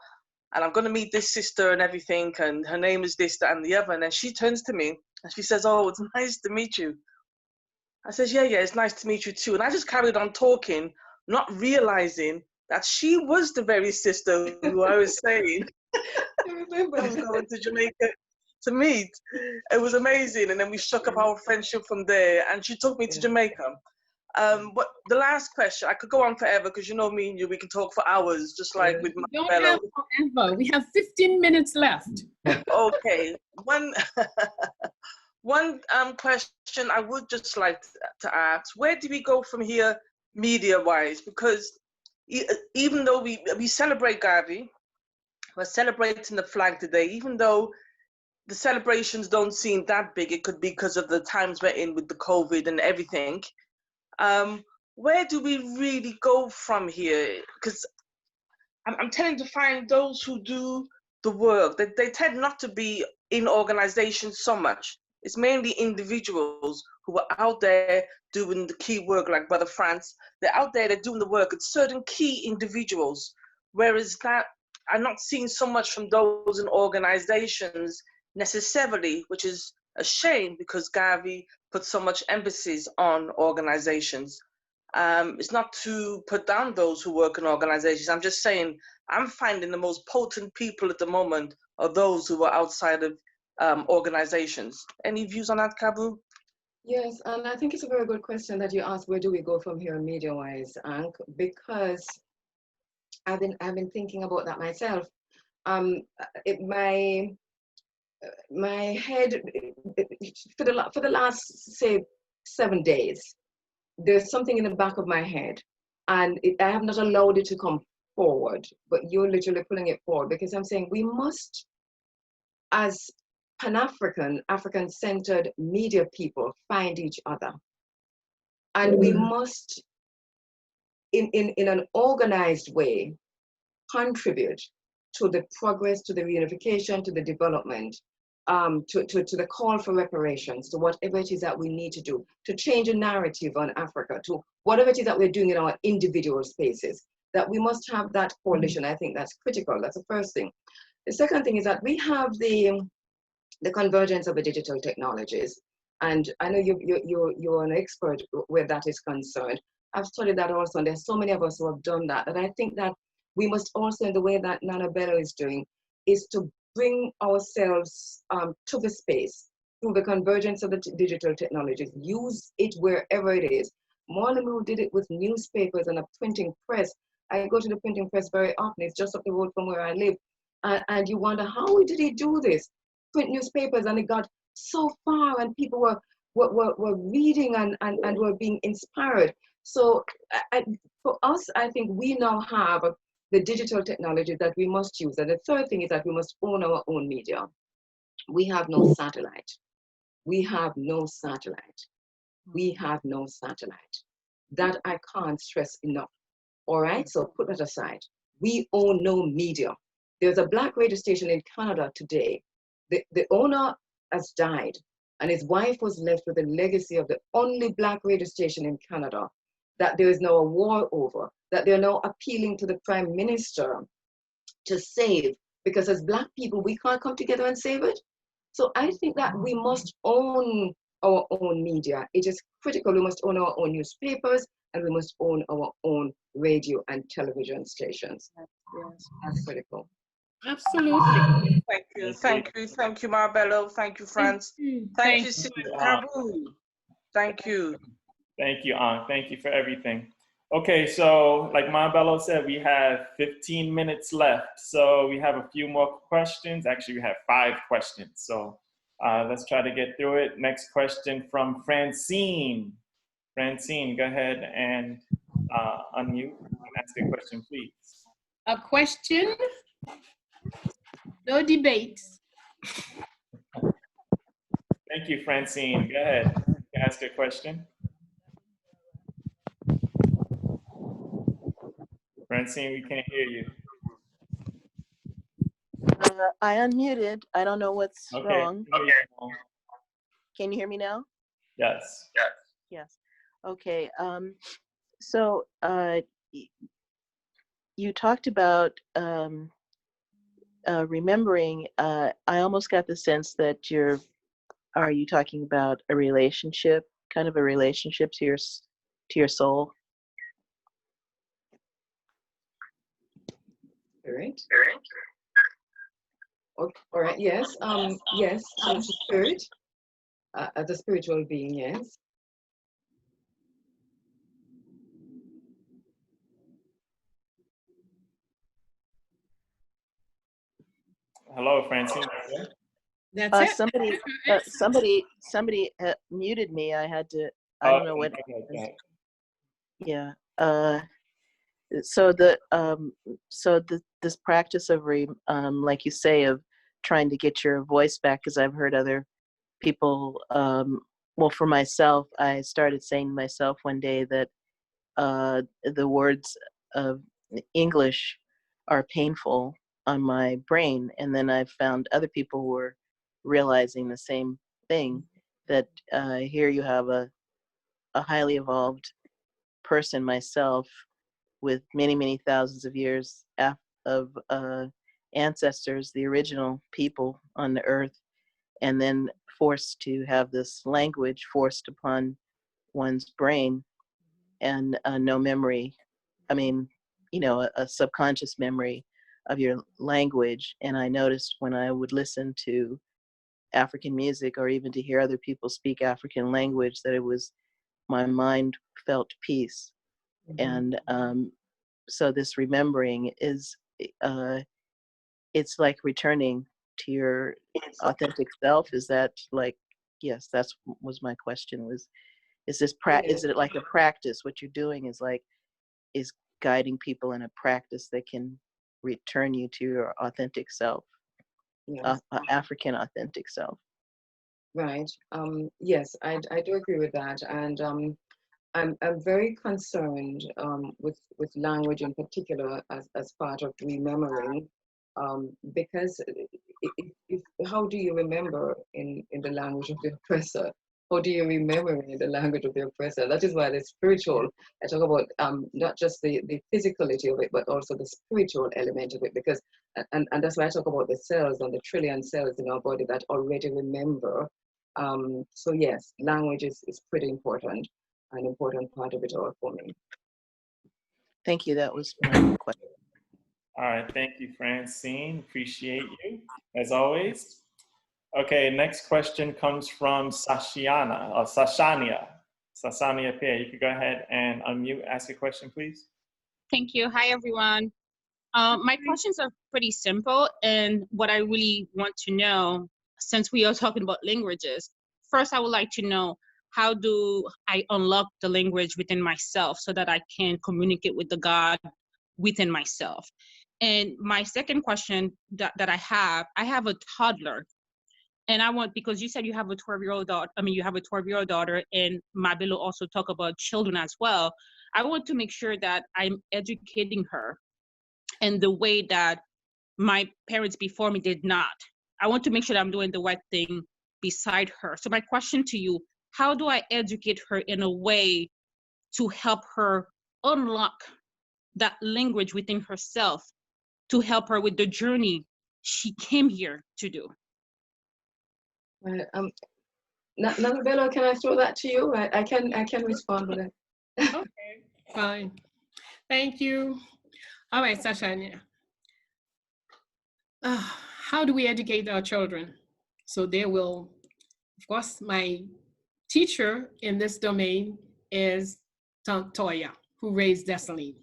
and I'm going to meet this sister and everything. And her name is this, that, and the other. And then she turns to me and she says, oh, it's nice to meet you. I says, yeah, it's nice to meet you too. And I just carried on talking, not realizing that she was the very sister who I was saying I remember. I was going to Jamaica to meet. It was amazing. And then we struck up our friendship from there. And she took me to Jamaica. But the last question, I could go on forever because you know me and you, we can talk for hours, just like with We my don't fellow. have forever. We have 15 minutes left. Okay, one question I would just like to ask: where do we go from here, media-wise? Because even though we celebrate Garvey, we're celebrating the flag today. Even though the celebrations don't seem that big, it could be because of the times we're in with the COVID and everything. Where do we really go from here? Because I'm tending to find those who do the work, they tend not to be in organizations so much. It's mainly individuals who are out there doing the key work, like Brother France. They're out there, they're doing the work. It's certain key individuals. Whereas that, I'm not seeing so much from those in organizations necessarily, which is a shame because Garvey put so much emphasis on organizations. It's not to put down those who work in organizations. I'm just saying, I'm finding the most potent people at the moment are those who are outside of organizations. Any views on that, Kabu? Yes, and I think it's a very good question that you asked, where do we go from here media-wise, Ank? Because I've been thinking about that myself. My head, for the last, say, 7 days, there's something in the back of my head, and I have not allowed it to come forward, but you're literally pulling it forward, because I'm saying we must, as Pan-African, African-centered media people, find each other. And we must, in an organized way, contribute to the progress, to the reunification, to the development, to the call for reparations, to whatever it is that we need to do, to change a narrative on Africa, to whatever it is that we're doing in our individual spaces, that we must have that coalition. I think that's critical. That's the first thing. The second thing is that we have the convergence of the digital technologies. And I know you're an expert where that is concerned. I've studied that also, and there's so many of us who have done that. And I think that we must also, in the way that Nana Bello is doing, is to bring ourselves to the space through the convergence of the digital technologies. Use it wherever it is. Monamu did it with newspapers and a printing press. I go to the printing press very often. It's just up the road from where I live. And you wonder, how did he do this? Print newspapers, and it got so far, and people were reading and were being inspired. So for us, I think we now have the digital technology that we must use. And the third thing is that we must own our own media. We have no satellite. We have no satellite. We have no satellite. That I can't stress enough. All right, so put that aside. We own no media. There's a Black radio station in Canada today. The owner has died, and his wife was left with the legacy of the only Black radio station in Canada that there is now a war over, that they're now appealing to the Prime Minister to save, because as Black people, we can't come together and save it. So I think that we must own our own media. It is critical. We must own our own newspapers, and we must own our own radio and television stations. Yes. That's critical. Absolutely. Thank you, Marbello. Thank you, France. Thank you, Sister Kabu. Thank you. Thank you, Aunt. Thank you for everything. Okay, so like Bello said, we have 15 minutes left. So we have a few more questions. Actually, we have 5 questions. So let's try to get through it. Next question from Francine. Francine, go ahead and unmute and ask a question, please. A question? No debates. Thank you, Francine. Go ahead. Ask a question. Francine, we can't hear you. I unmuted. I don't know what's wrong. Okay. Can you hear me now? Yes. Yes. Okay. So you talked about remembering. I almost got the sense that are you talking about a relationship, kind of a relationship to your soul? All right. Okay. All right. Yes. Yes. So to spirit, as a spiritual being. Yes. Hello, Francine. That's it. Somebody muted me. I had to. I don't know what. Okay. Yeah. So this practice of like you say, of trying to get your voice back, because I've heard other people. Well, for myself, I started saying to myself one day that the words of English are painful on my brain, and then I found other people were realizing the same thing, that here you have a highly evolved person, myself, with many thousands of years of ancestors, the original people on the earth, and then forced to have this language forced upon one's brain, and no memory. I mean, a subconscious memory of your language. And I noticed when I would listen to African music, or even to hear other people speak African language, that it was, my mind felt peace. And so this remembering is, it's like returning to your authentic self. Is that like, yes, that's was my question, was, is this is it like a practice? What you're doing is guiding people in a practice that can return you to your authentic self, African authentic self. Right. Yes, I do agree with that, and I'm very concerned with language in particular as part of remembering, because how do you remember in the language of the oppressor? How do you remember in the language of the oppressor? That is why the spiritual, I talk about not just the physicality of it, but also the spiritual element of it, because, and that's why I talk about the cells and the trillion cells in our body that already remember. So yes, language is pretty important. an important part of it all for me. Thank you. That was my question. All right, thank you, Francine. Appreciate you, as always. Okay, next question comes from Sashania. Sashania Pierre, you could go ahead and unmute, ask your question, please. Thank you. Hi, everyone. My questions are pretty simple, and what I really want to know, since we are talking about languages, first I would like to know, how do I unlock the language within myself so that I can communicate with the God within myself? And my second question that I have a toddler, and I want, because you said you have a 12-year-old daughter, you have a 12-year-old daughter, and Mabelo also talk about children as well. I want to make sure that I'm educating her in the way that my parents before me did not. I want to make sure that I'm doing the right thing beside her. So my question to you, how do I educate her in a way to help her unlock that language within herself, to help her with the journey she came here to do? Right. Nana Bello, can I throw that to you? I can respond with it. Okay, fine. Thank you. All right, Sashania. How do we educate our children? So they will, of course, my teacher in this domain is Toya, who raised Dessalines.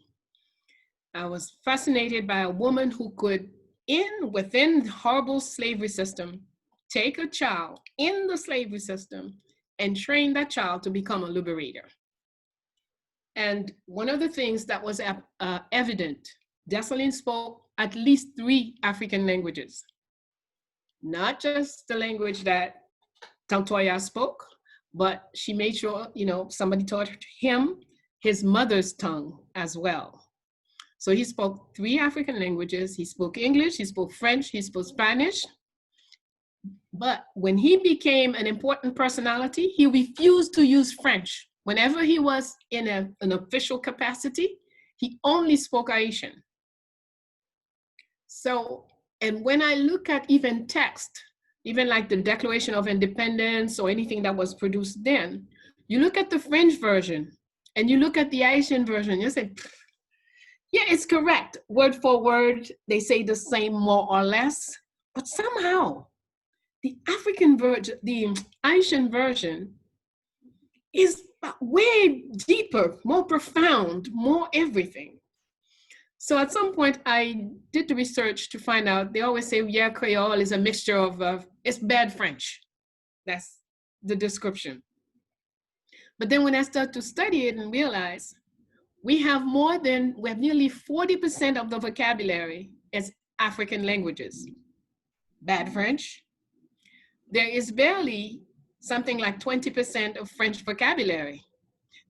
I was fascinated by a woman who could, within the horrible slavery system, take a child in the slavery system and train that child to become a liberator. And one of the things that was evident, Dessalines spoke at least 3 African languages, not just the language that Tantoya spoke, but she made sure, somebody taught him his mother's tongue as well. So he spoke 3 African languages. He spoke English, he spoke French, he spoke Spanish. But when he became an important personality, he refused to use French. Whenever he was in an official capacity, he only spoke Haitian. So, and when I look at even text, even like the Declaration of Independence or anything that was produced then, you look at the French version and you look at the Haitian version, you say, yeah, it's correct. Word for word, they say the same more or less, but somehow the African version, the Haitian version is way deeper, more profound, more everything. So at some point I did the research to find out, they always say, yeah, Creole is a mixture of, it's bad French. That's the description. But then when I started to study it and realize, we have nearly 40% of the vocabulary is African languages. Bad French. There is barely something like 20% of French vocabulary.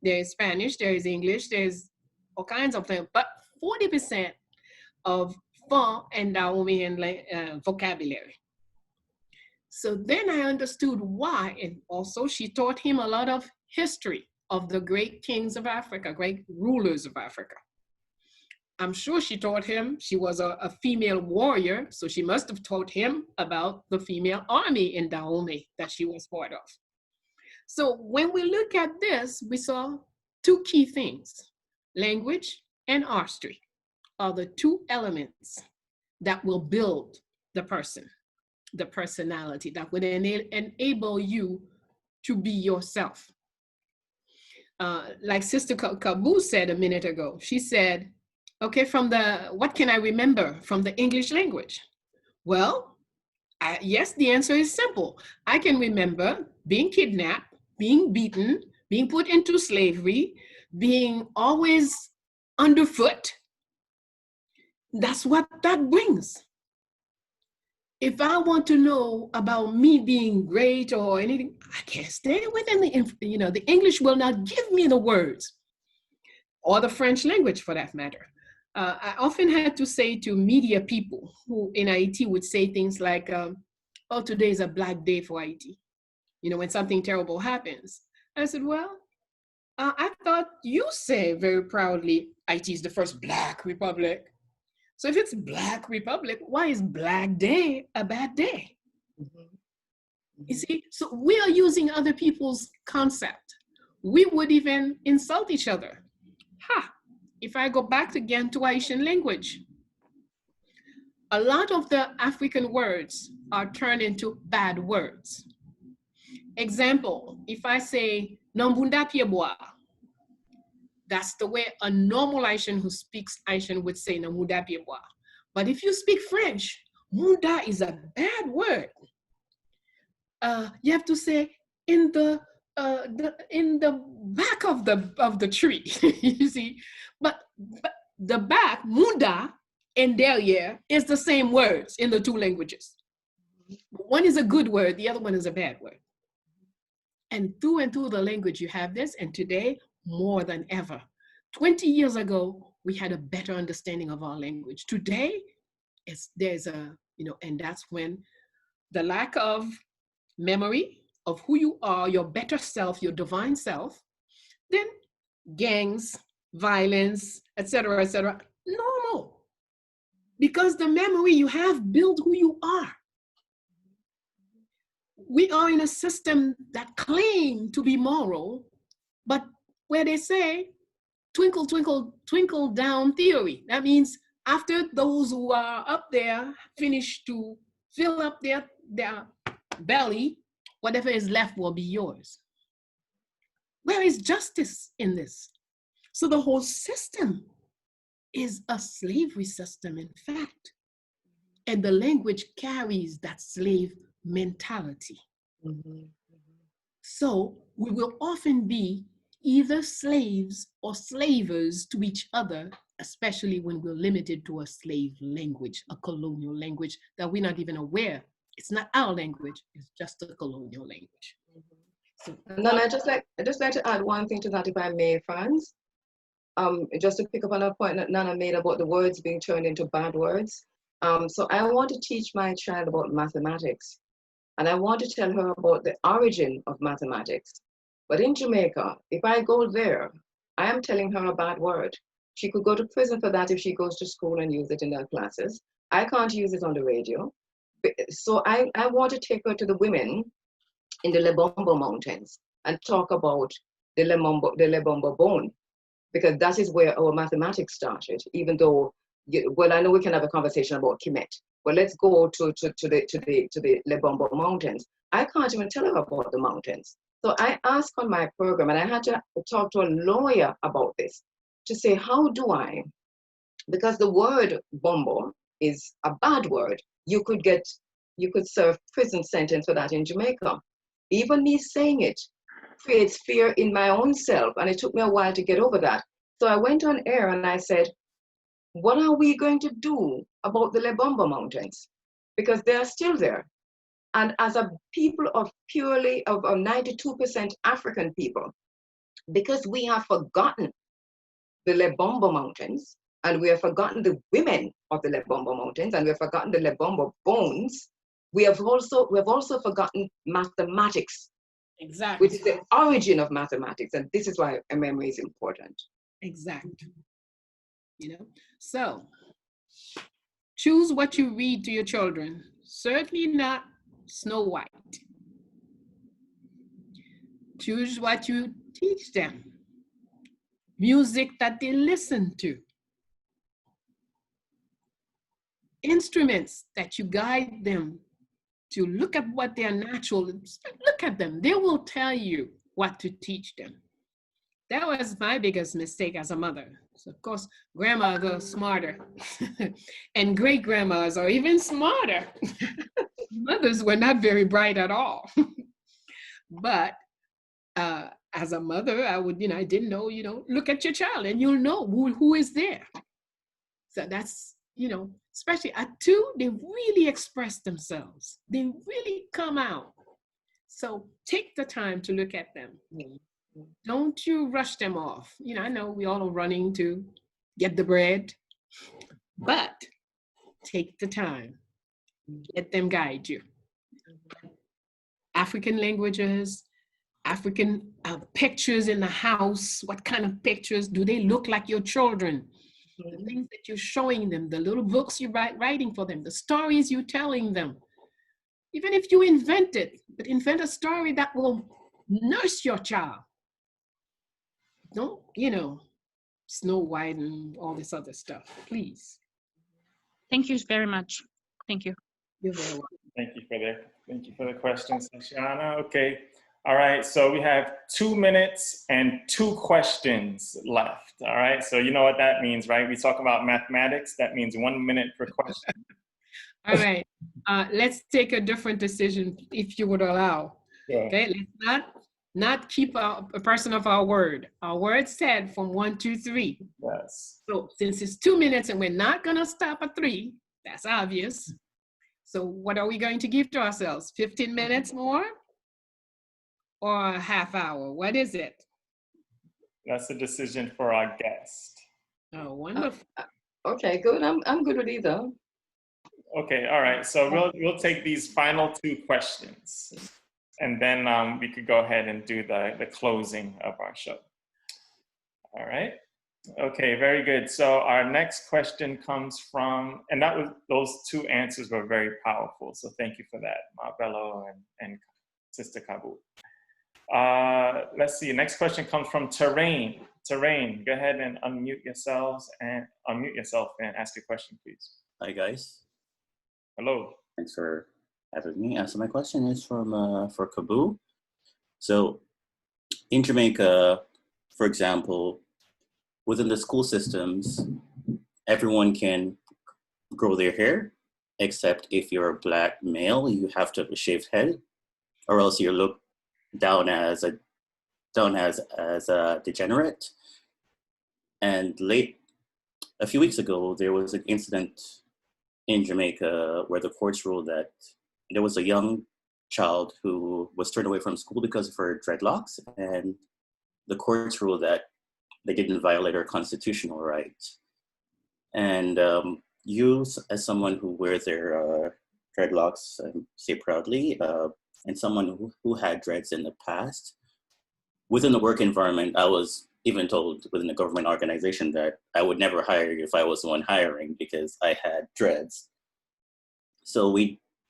There is Spanish, there is English, there's all kinds of things, but 40% of Fon and Daomean vocabulary. So then I understood why, and also she taught him a lot of history of the great kings of Africa, great rulers of Africa. I'm sure she taught him, she was a female warrior, so she must have taught him about the female army in Dahomey that she was part of. So when we look at this, we saw 2 key things. Language and artistry are the 2 elements that will build the person, the personality, that would enable you to be yourself. Like Sister Kabu said a minute ago, she said, okay, what can I remember from the English language? Well, yes, the answer is simple. I can remember being kidnapped, being beaten, being put into slavery, being always underfoot. That's what that brings. If I want to know about me being great or anything, I can't stay within the English will not give me the words, or the French language for that matter. I often had to say to media people who in Haiti would say things like, oh, today is a black day for Haiti. When something terrible happens. I said, well, I thought you say very proudly, Haiti is the first Black republic. So if it's Black republic, why is Black Day a bad day? Mm-hmm. You see, so we are using other people's concept. we would even insult each other. Ha! If I go back again to Haitian language, a lot of the African words are turned into bad words. Example, if I say, Nambunda pieboa, that's the way a normal Haitian who speaks Haitian would say Nambunda pieboa. But if you speak French, munda is a bad word. You have to say in the back of the tree. You see, but the back munda and derrière is the same words in the two languages. One is a good word, the other one is a bad word. And through the language you have this, and today more than ever. 20 years ago, we had a better understanding of our language. Today, there's a, and that's when the lack of memory of who you are, your better self, your divine self, then gangs, violence, etc., etc., normal. Because the memory you have built who you are. We are in a system that claims to be moral, but where they say, twinkle, twinkle, twinkle down theory. That means after those who are up there finish to fill up their belly, whatever is left will be yours. Where is justice in this? So the whole system is a slavery system, in fact. And the language carries that slave mentality. Mm-hmm. So we will often be either slaves or slavers to each other, especially when we're limited to a slave language, a colonial language that we're not even aware. It's not our language, it's just a colonial language. So, Nana, I'd just like to add one thing to that, if I may, Franz. Just to pick up on a point that Nana made about the words being turned into bad words. So I want to teach my child about mathematics. And I want to tell her about the origin of mathematics. But in Jamaica, if I go there, I am telling her a bad word. She could go to prison for that if she goes to school and use it in her classes. I can't use it on the radio. So I want to take her to the women in the Lebombo Mountains and talk about the Lebombo bone, because that is where our mathematics started, even though, well, I know we can have a conversation about Kemet, but let's go to the Lebombo Mountains. I can't even tell her about the mountains. So I asked on my program, and I had to talk to a lawyer about this, to say, how do I, because the word bombo is a bad word. You could serve prison sentence for that in Jamaica. Even me saying it creates fear in my own self, and it took me a while to get over that. So I went on air and I said, what are we going to do about the Lebombo Mountains? Because they are still there. And as a people of 92% African people, because we have forgotten the Lebombo Mountains, and we have forgotten the women of the Lebombo Mountains, and we have forgotten the Lebombo bones, we have also forgotten mathematics. Exactly. Which is the origin of mathematics. And this is why a memory is important. Exactly. So choose what you read to your children. Certainly not Snow White. Choose what you teach them. Music that they listen to. Instruments that you guide them to look at what they are natural. Look at them. They will tell you what to teach them. That was my biggest mistake as a mother. So of course, grandmas are smarter and great grandmas are even smarter. Mothers were not very bright at all. But as a mother, I would, I didn't know, look at your child and you'll know who is there. So that's, especially at 2, they really express themselves. They really come out. So take the time to look at them. Don't you rush them off. I know we all are running to get the bread, but take the time. Let them guide you. African languages, African pictures in the house. What kind of pictures? Do they look like your children? The things that you're showing them, the little books you're writing for them, the stories you're telling them. Even if you invent it, but invent a story that will nurse your child. don't, Snow White and all this other stuff, please. Thank you very much. Thank you. You're very welcome. Thank you for the question, Sashiana. Okay. All right. So we have 2 minutes and 2 questions left. All right. So you know what that means, right? We talk about mathematics. That means 1 minute per question. All right. Let's take a different decision, if you would allow. Yeah. Okay. Let's not keep a person of our word. Our word said from 1 to 3. Yes. So since it's 2 minutes and we're not gonna stop at 3, that's obvious. So what are we going to give to ourselves? 15 minutes more or a half hour? What is it? That's a decision for our guest. Oh, wonderful. Okay, good. I'm good with either. Okay. All right. So we'll take these final 2 questions, and then we could go ahead and do the closing of our show. All right. Okay, very good. So our next question comes from, and those 2 answers were very powerful. So thank you for that, Ma Bello and Sister Kabu. Let's see. Next question comes from Terrain. Terrain, go ahead and unmute yourself and ask your question, please. Hi guys. Hello. Thanks for having me. So my question is for Kabu. So in Jamaica, for example, within the school systems, everyone can grow their hair, except if you're a Black male, you have to have a shaved head, or else you're looked down as a degenerate. And a few weeks ago, there was an incident in Jamaica where the courts ruled that there was a young child who was turned away from school because of her dreadlocks, and the courts ruled that they didn't violate our constitutional rights. And you, as someone who wears their dreadlocks, say proudly, and someone who had dreads in the past, within the work environment, I was even told within the government organization that I would never hire you if I was the one hiring because I had dreads. So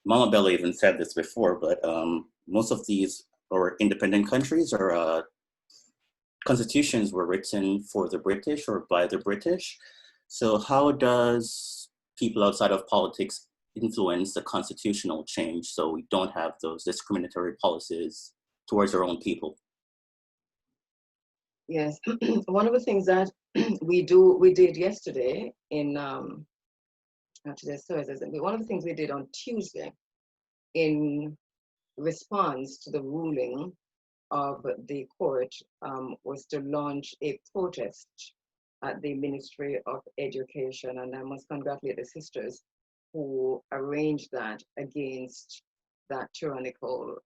Mama Bello even said this before, but most of these or independent countries or constitutions were written for the British or by the British. So how does people outside of politics influence the constitutional change so we don't have those discriminatory policies towards our own people? Yes, one of the things that we did yesterday in today's Thursday. One of the things we did on Tuesday in response to the ruling of the court was to launch a protest at the Ministry of Education, and I must congratulate the sisters who arranged that against that tyrannical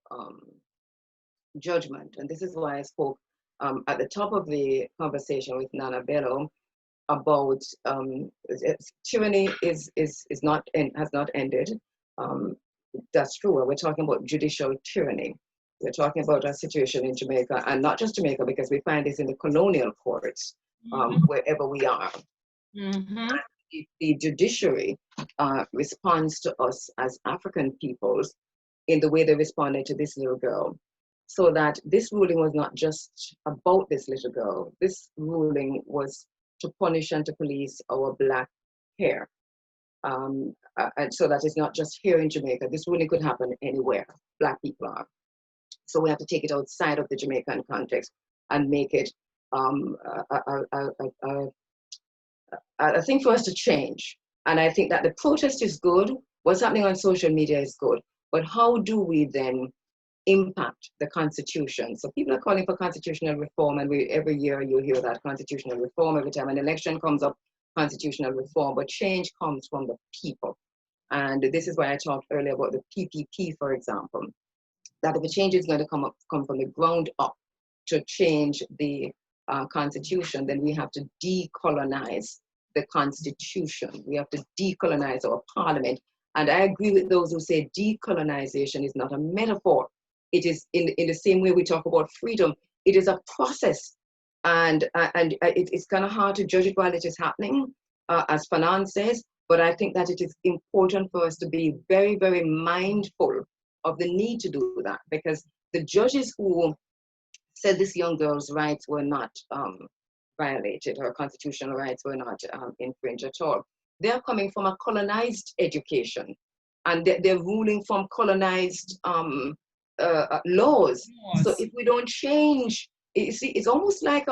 judgment. And this is why I spoke at the top of the conversation with Nana Bello about tyranny has not ended. That's true. We're talking about judicial tyranny. We're talking about a situation in Jamaica, and not just Jamaica, because we find this in the colonial courts wherever we are. Mm-hmm. The judiciary responds to us as African peoples in the way they responded to this little girl. So that this ruling was not just about this little girl. This ruling was to punish and to police our Black hair. And so that it's not just here in Jamaica. This ruling could happen anywhere Black people are. So we have to take it outside of the Jamaican context and make it a thing for us to change. And I think that the protest is good. What's happening on social media is good. But how do we then impact the Constitution? So people are calling for constitutional reform, and every year you hear that constitutional reform. Every time an election comes up, constitutional reform, but change comes from the people. And this is why I talked earlier about the PPP, for example, that if a change is going to come from the ground up to change the Constitution, then we have to decolonize the Constitution. We have to decolonize our parliament. And I agree with those who say decolonization is not a metaphor. It is in the same way we talk about freedom. It is a process, and it's kind of hard to judge it while it is happening, as Fanon says. But I think that it is important for us to be very, very mindful of the need to do that, because the judges who said this young girl's rights were not violated, her constitutional rights were not infringed at all. They're coming from a colonized education, and they're ruling from colonized laws. So if we don't change, you see, it's almost like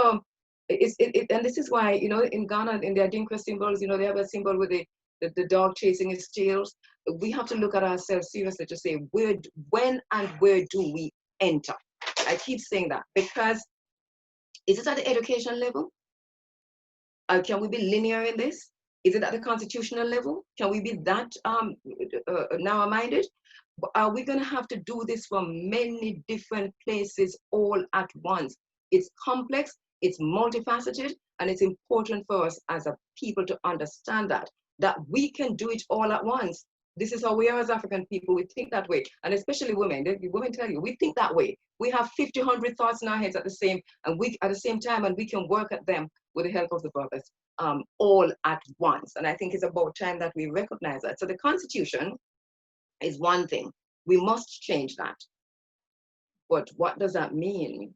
and this is why, you know, in Ghana, in their Dinka symbols, you know, they have a symbol with the dog chasing his tails. We have to look at ourselves seriously to say, when and where do we enter? I keep saying that because is it at the education level? Can we be linear in this? Is it at the constitutional level? Can we be that narrow-minded? Are we going to have to do this from many different places all at once? It's complex, it's multifaceted, and it's important for us as a people to understand that we can do it all at once. This is how we are as African people. We think that way, and especially women. Women tell you, we think that way. We have 50, 100 thoughts in our heads at the same time, and we can work at them with the help of the brothers, all at once. And I think it's about time that we recognize that. So the Constitution is one thing. We must change that. But what does that mean?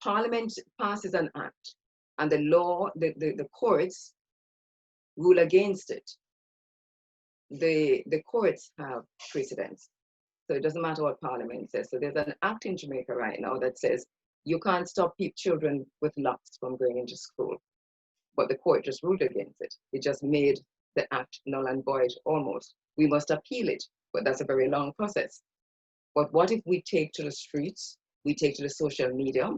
Parliament passes an act, and the law, the courts rule against it. The courts have precedence. So it doesn't matter what Parliament says. So there's an act in Jamaica right now that says you can't stop children with locks from going into school. But the court just ruled against it. It just made the act null and void almost. We must appeal it, but that's a very long process. But what if we take to the streets, we take to the social media?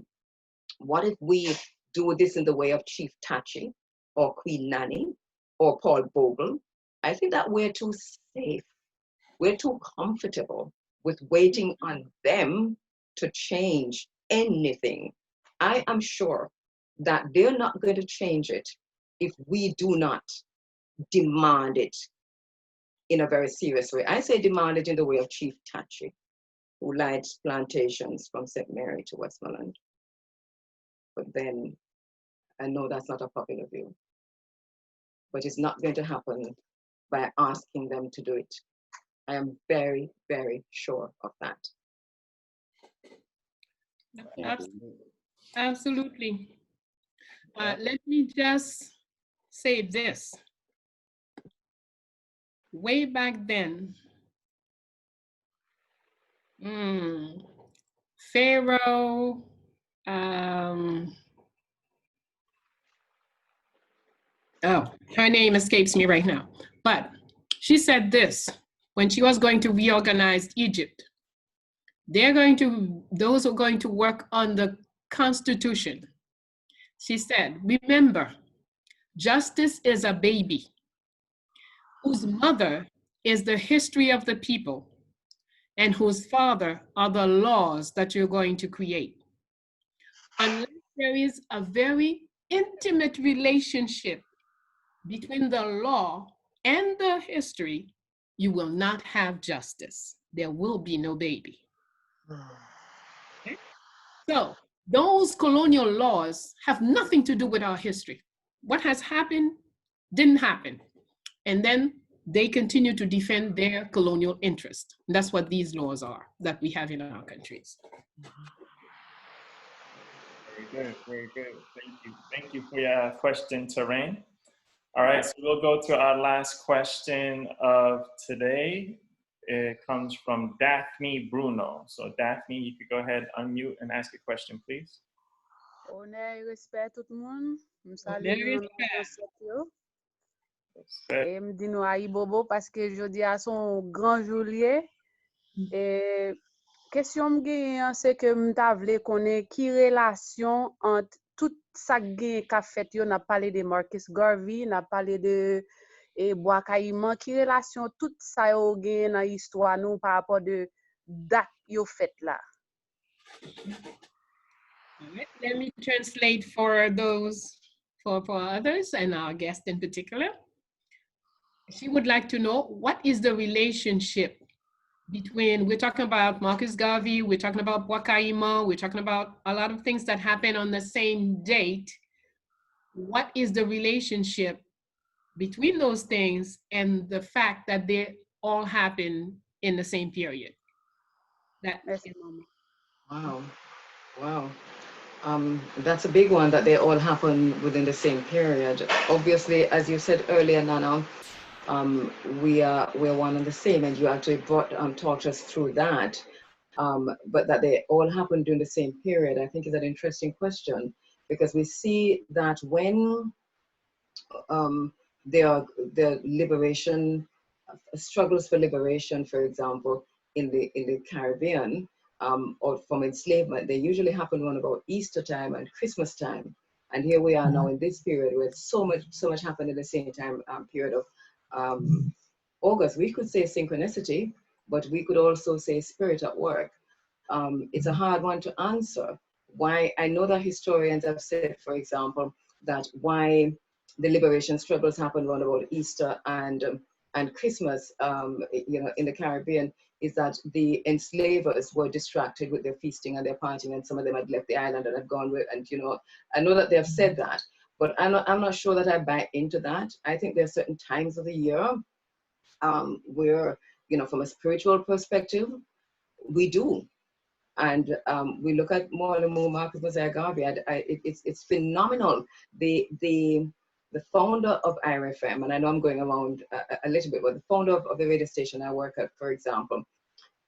What if we do this in the way of Chief Tachi or Queen Nanny or Paul Bogle? I think that we're too safe. We're too comfortable with waiting on them to change anything. I am sure that they're not going to change it if we do not demand it in a very serious way. I say demand it in the way of Chief Tachi, who led plantations from St. Mary to Westmoreland. But then I know that's not a popular view. But it's not going to happen by asking them to do it. I am very, very sure of that. Absolutely. Let me just say this. Way back then, Pharaoh, her name escapes me right now, but she said this when she was going to reorganize Egypt. Those who are going to work on the Constitution. She said, remember, justice is a baby whose mother is the history of the people and whose father are the laws that you're going to create. Unless there is a very intimate relationship between the law and the history, you will not have justice. There will be no baby. Okay? So those colonial laws have nothing to do with our history. What has happened didn't happen. And then they continue to defend their colonial interest. And that's what these laws are that we have in our countries. Very good, very good. Thank you. Thank you for your question, Terrain. All right, so we'll go to our last question of today. It comes from Daphne Bruno. So Daphne, you could go ahead, unmute and ask a question, please. Honneur, respect tout le monde. Je salue et me dis nous aïe bobo parce que je dis à son grand Juliet et question me c'est que m'ta vle connaît qui relation entre tout ça qu'a fait yo n'a parlé de Marcus Garvey, n'a parlé de Bois Caïman, qui relation tout ça yo gen dans histoire nous par rapport de date yo fait là. Let me translate for those, for others and our guest in particular. She would like to know what is the relationship between, we're talking about Marcus Garvey, we're talking about Wakaima, we're talking about a lot of things that happen on the same date. What is the relationship between those things and the fact that they all happen in the same period? Wow. Wow. That's a big one that they all happen within the same period. Obviously, as you said earlier, Nana, we're one and the same, and you actually taught us through that. But that they all happen during the same period, I think is an interesting question, because we see that when um, there are liberation struggles for liberation, for example, in the Caribbean, or from enslavement, they usually happen around about Easter time and Christmas time. And here we are now in this period where so much happened in the same time period of August. We could say synchronicity, but we could also say spirit at work. It's a hard one to answer. Why? I know that historians have said, for example, that why the liberation struggles happen around about Easter and Christmas, in the Caribbean, is that the enslavers were distracted with their feasting and their partying, and some of them had left the island and had gone with, and I know that they have said that, but I'm not sure that I buy into that. I think there are certain times of the year where, from a spiritual perspective, we do. And we look at more Marcus Mosiah Garvey. It's phenomenal. The founder of IrieFM, and I know I'm going around a little bit, but the founder of the radio station I work at, for example,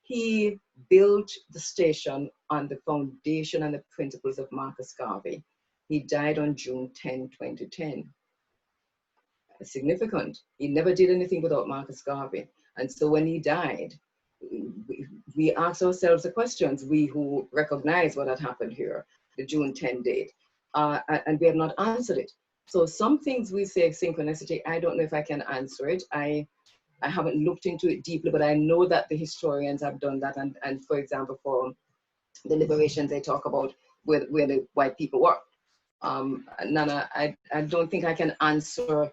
he built the station on the foundation and the principles of Marcus Garvey. He died on June 10, 2010. Significant. He never did anything without Marcus Garvey. And so when he died, we asked ourselves the questions, we who recognize what had happened here, the June 10 date, and we have not answered it. So some things we say synchronicity, I don't know if I can answer it. I haven't looked into it deeply, but I know that the historians have done that. And for example, for the liberations they talk about where the white people were. Nana, I don't think I can answer,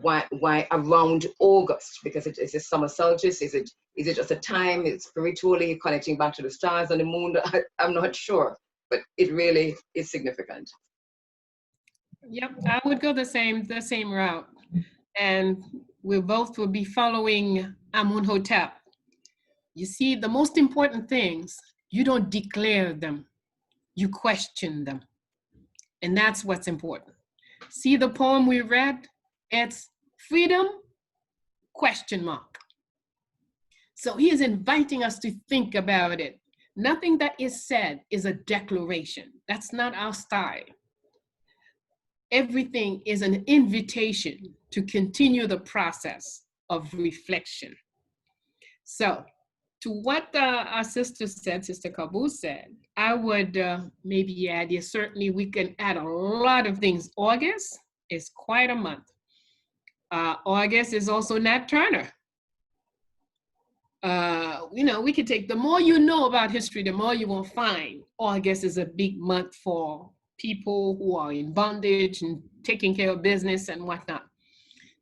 why around August, because it's a summer solstice. Is it just a time? It's spiritually connecting back to the stars and the moon. I'm not sure, but it really is significant. Yep, I would go the same route, and we both will be following Amunhotep. You see, the most important things, you don't declare them, you question them, and that's what's important. See the poem we read? It's freedom, question mark. So he is inviting us to think about it. Nothing that is said is a declaration. That's not our style. Everything is an invitation to continue the process of reflection. So to what our sister said, Sister Kabu said, I would maybe add, yes, certainly we can add a lot of things. August is quite a month. August is also Nat Turner. We could take, the more you know about history, the more you will find August is a big month for people who are in bondage and taking care of business and whatnot.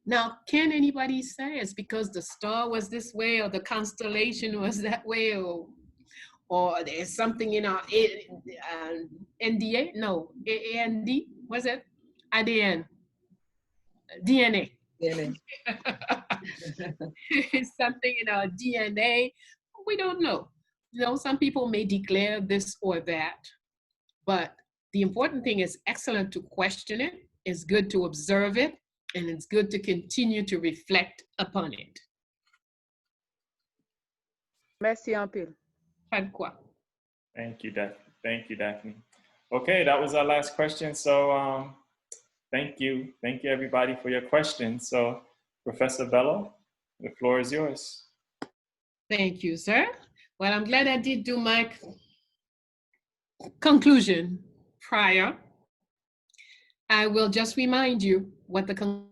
Now, can anybody say it's because the star was this way or the constellation was that way, or there's something in our NDA? No, AND, was it? ADN, DNA. DNA. It's something in our DNA. We don't know. Some people may declare this or that, but the important thing is excellent to question it. It's good to observe it, and it's good to continue to reflect upon it. Merci un peu. Pas de quoi. Thank you, Daphne. Okay, that was our last question. So thank you everybody for your questions. So Professor Bello, the floor is yours. Thank you, sir. Well, I'm glad I did do my conclusion prior. I will just remind you what the conclusion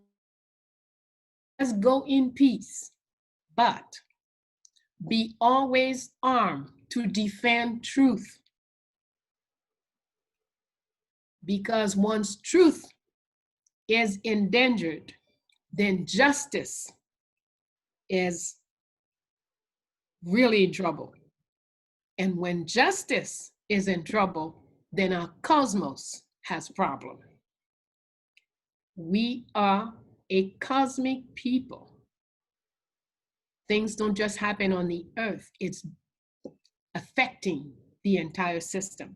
is. Go in peace, but be always armed to defend truth. Because once truth is endangered, then justice is really in trouble. And when justice is in trouble, then our cosmos has problem. We are a cosmic people. Things don't just happen on the earth, it's affecting the entire system.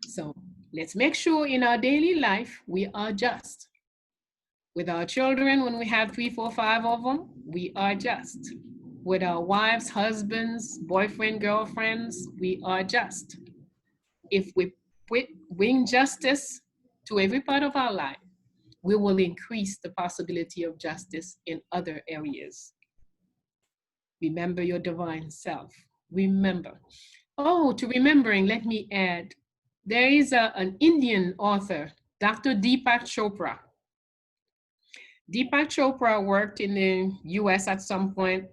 So let's make sure in our daily life we are just. With our children, when we have 3, 4, 5 of them, we are just. With our wives, husbands, boyfriend, girlfriends, we are just. If we bring justice to every part of our life, we will increase the possibility of justice in other areas. Remember your divine self. Remember. Oh, to remembering, let me add, there is an Indian author, Dr. Deepak Chopra. Deepak Chopra worked in the US at some point,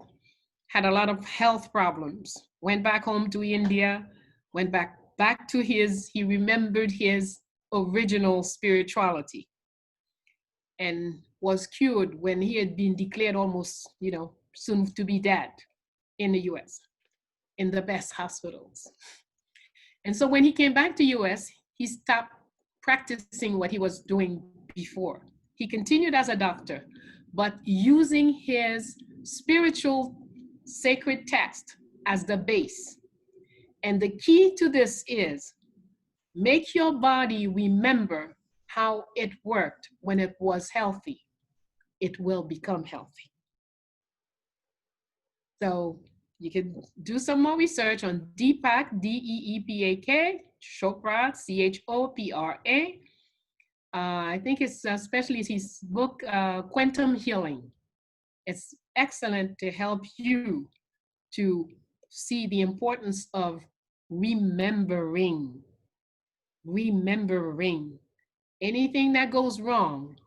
had a lot of health problems, went back home to India, went back to he remembered his original spirituality and was cured when he had been declared almost, soon to be dead in the US, in the best hospitals. And so when he came back to US, he stopped practicing what he was doing before. He continued as a doctor, but using his spiritual sacred text as the base. And the key to this is make your body remember how it worked when it was healthy. It will become healthy. So you can do some more research on Deepak, D-E-E-P-A-K, Chopra, C-H-O-P-R-A. I think it's especially his book, Quantum Healing. It's excellent to help you to see the importance of remembering. Remembering. Anything that goes wrong,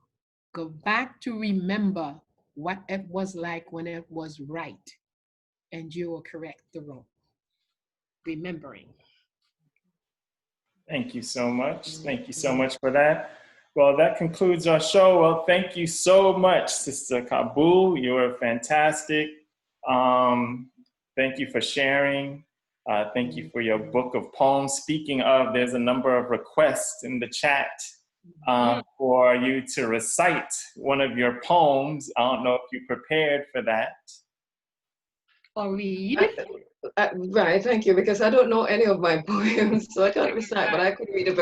go back to remember what it was like when it was right, and you will correct the wrong. Remembering. Thank you so much. Thank you so much for that. Well, that concludes our show. Well, thank you so much, Sister Kabu. You were fantastic. Thank you for sharing. Thank you for your book of poems. Speaking of, there's a number of requests in the chat for you to recite one of your poems. I don't know if you prepared for that. Or read. Right, thank you, because I don't know any of my poems, so I can't recite, but I could read a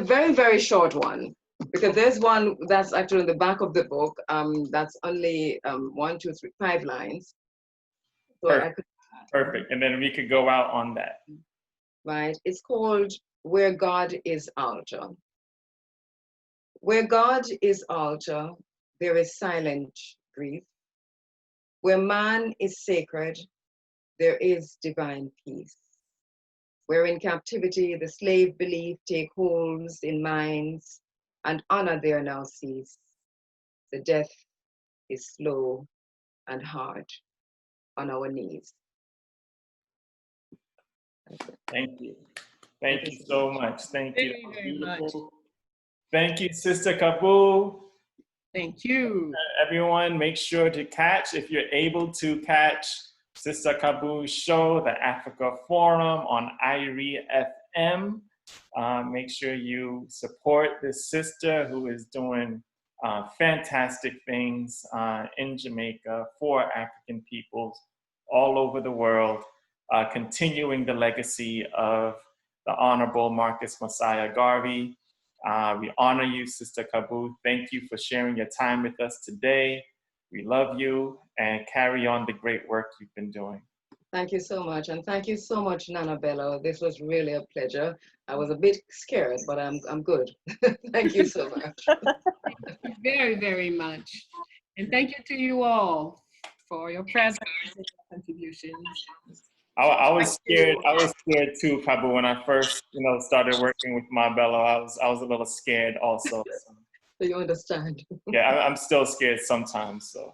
very, very short one, because there's one that's actually in the back of the book, that's only 1, 2, 3, 5 lines. So Perfect. Perfect, and then we could go out on that. Right, it's called Where God is Altar. Where God is altar, there is silent grief. Where man is sacred, there is divine peace. Where in captivity the slave belief take holds in minds, and honor there now cease. The death is slow and hard on our knees. Thank you. Thank you so much. Thank you. Very much. Thank you, Sister Kabu. Thank you. Everyone, make sure to catch, if you're able to catch, Sister Kabu's show, the Africa Forum on IrieFM. Make sure you support this sister who is doing fantastic things in Jamaica for African peoples all over the world, continuing the legacy of the Honorable Marcus Messiah Garvey. We honor you, Sister Kabu. Thank you for sharing your time with us today. We love you, and carry on the great work you've been doing. Thank you so much, and thank you so much, Nana Bello. This was really a pleasure. I was a bit scared, but I'm good. Thank you so much. Thank you very, very much. And thank you to you all for your presence and your contributions. I was scared. I was scared too, Kabu, when I first, started working with Ma Bello. I was a little scared also. So. So you understand. Yeah, I'm still scared sometimes. So.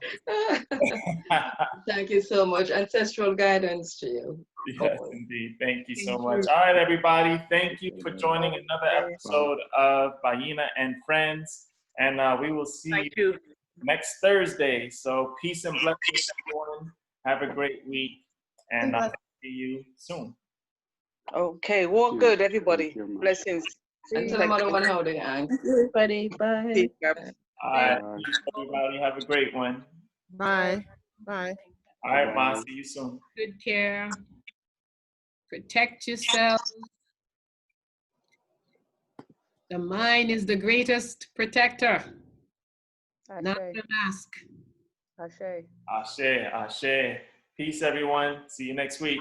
Thank you so much. Ancestral guidance to you. Yes, indeed. Thank you so much. All right, everybody. Thank you for joining another episode of Bayyinah and Friends. And we will see you next Thursday. So peace and blessings, everyone. Have a great week. And I'll see you soon. Okay, walk good, everybody. Blessings. And tell them other one how they act. Everybody, bye. All right, everybody. Have a great one. Bye. Bye. All right, Ma. See you soon. Good care. Protect yourself. The mind is the greatest protector, not Ashe. the mask. Ashe. Ashe, ashe. Peace, everyone. See you next week.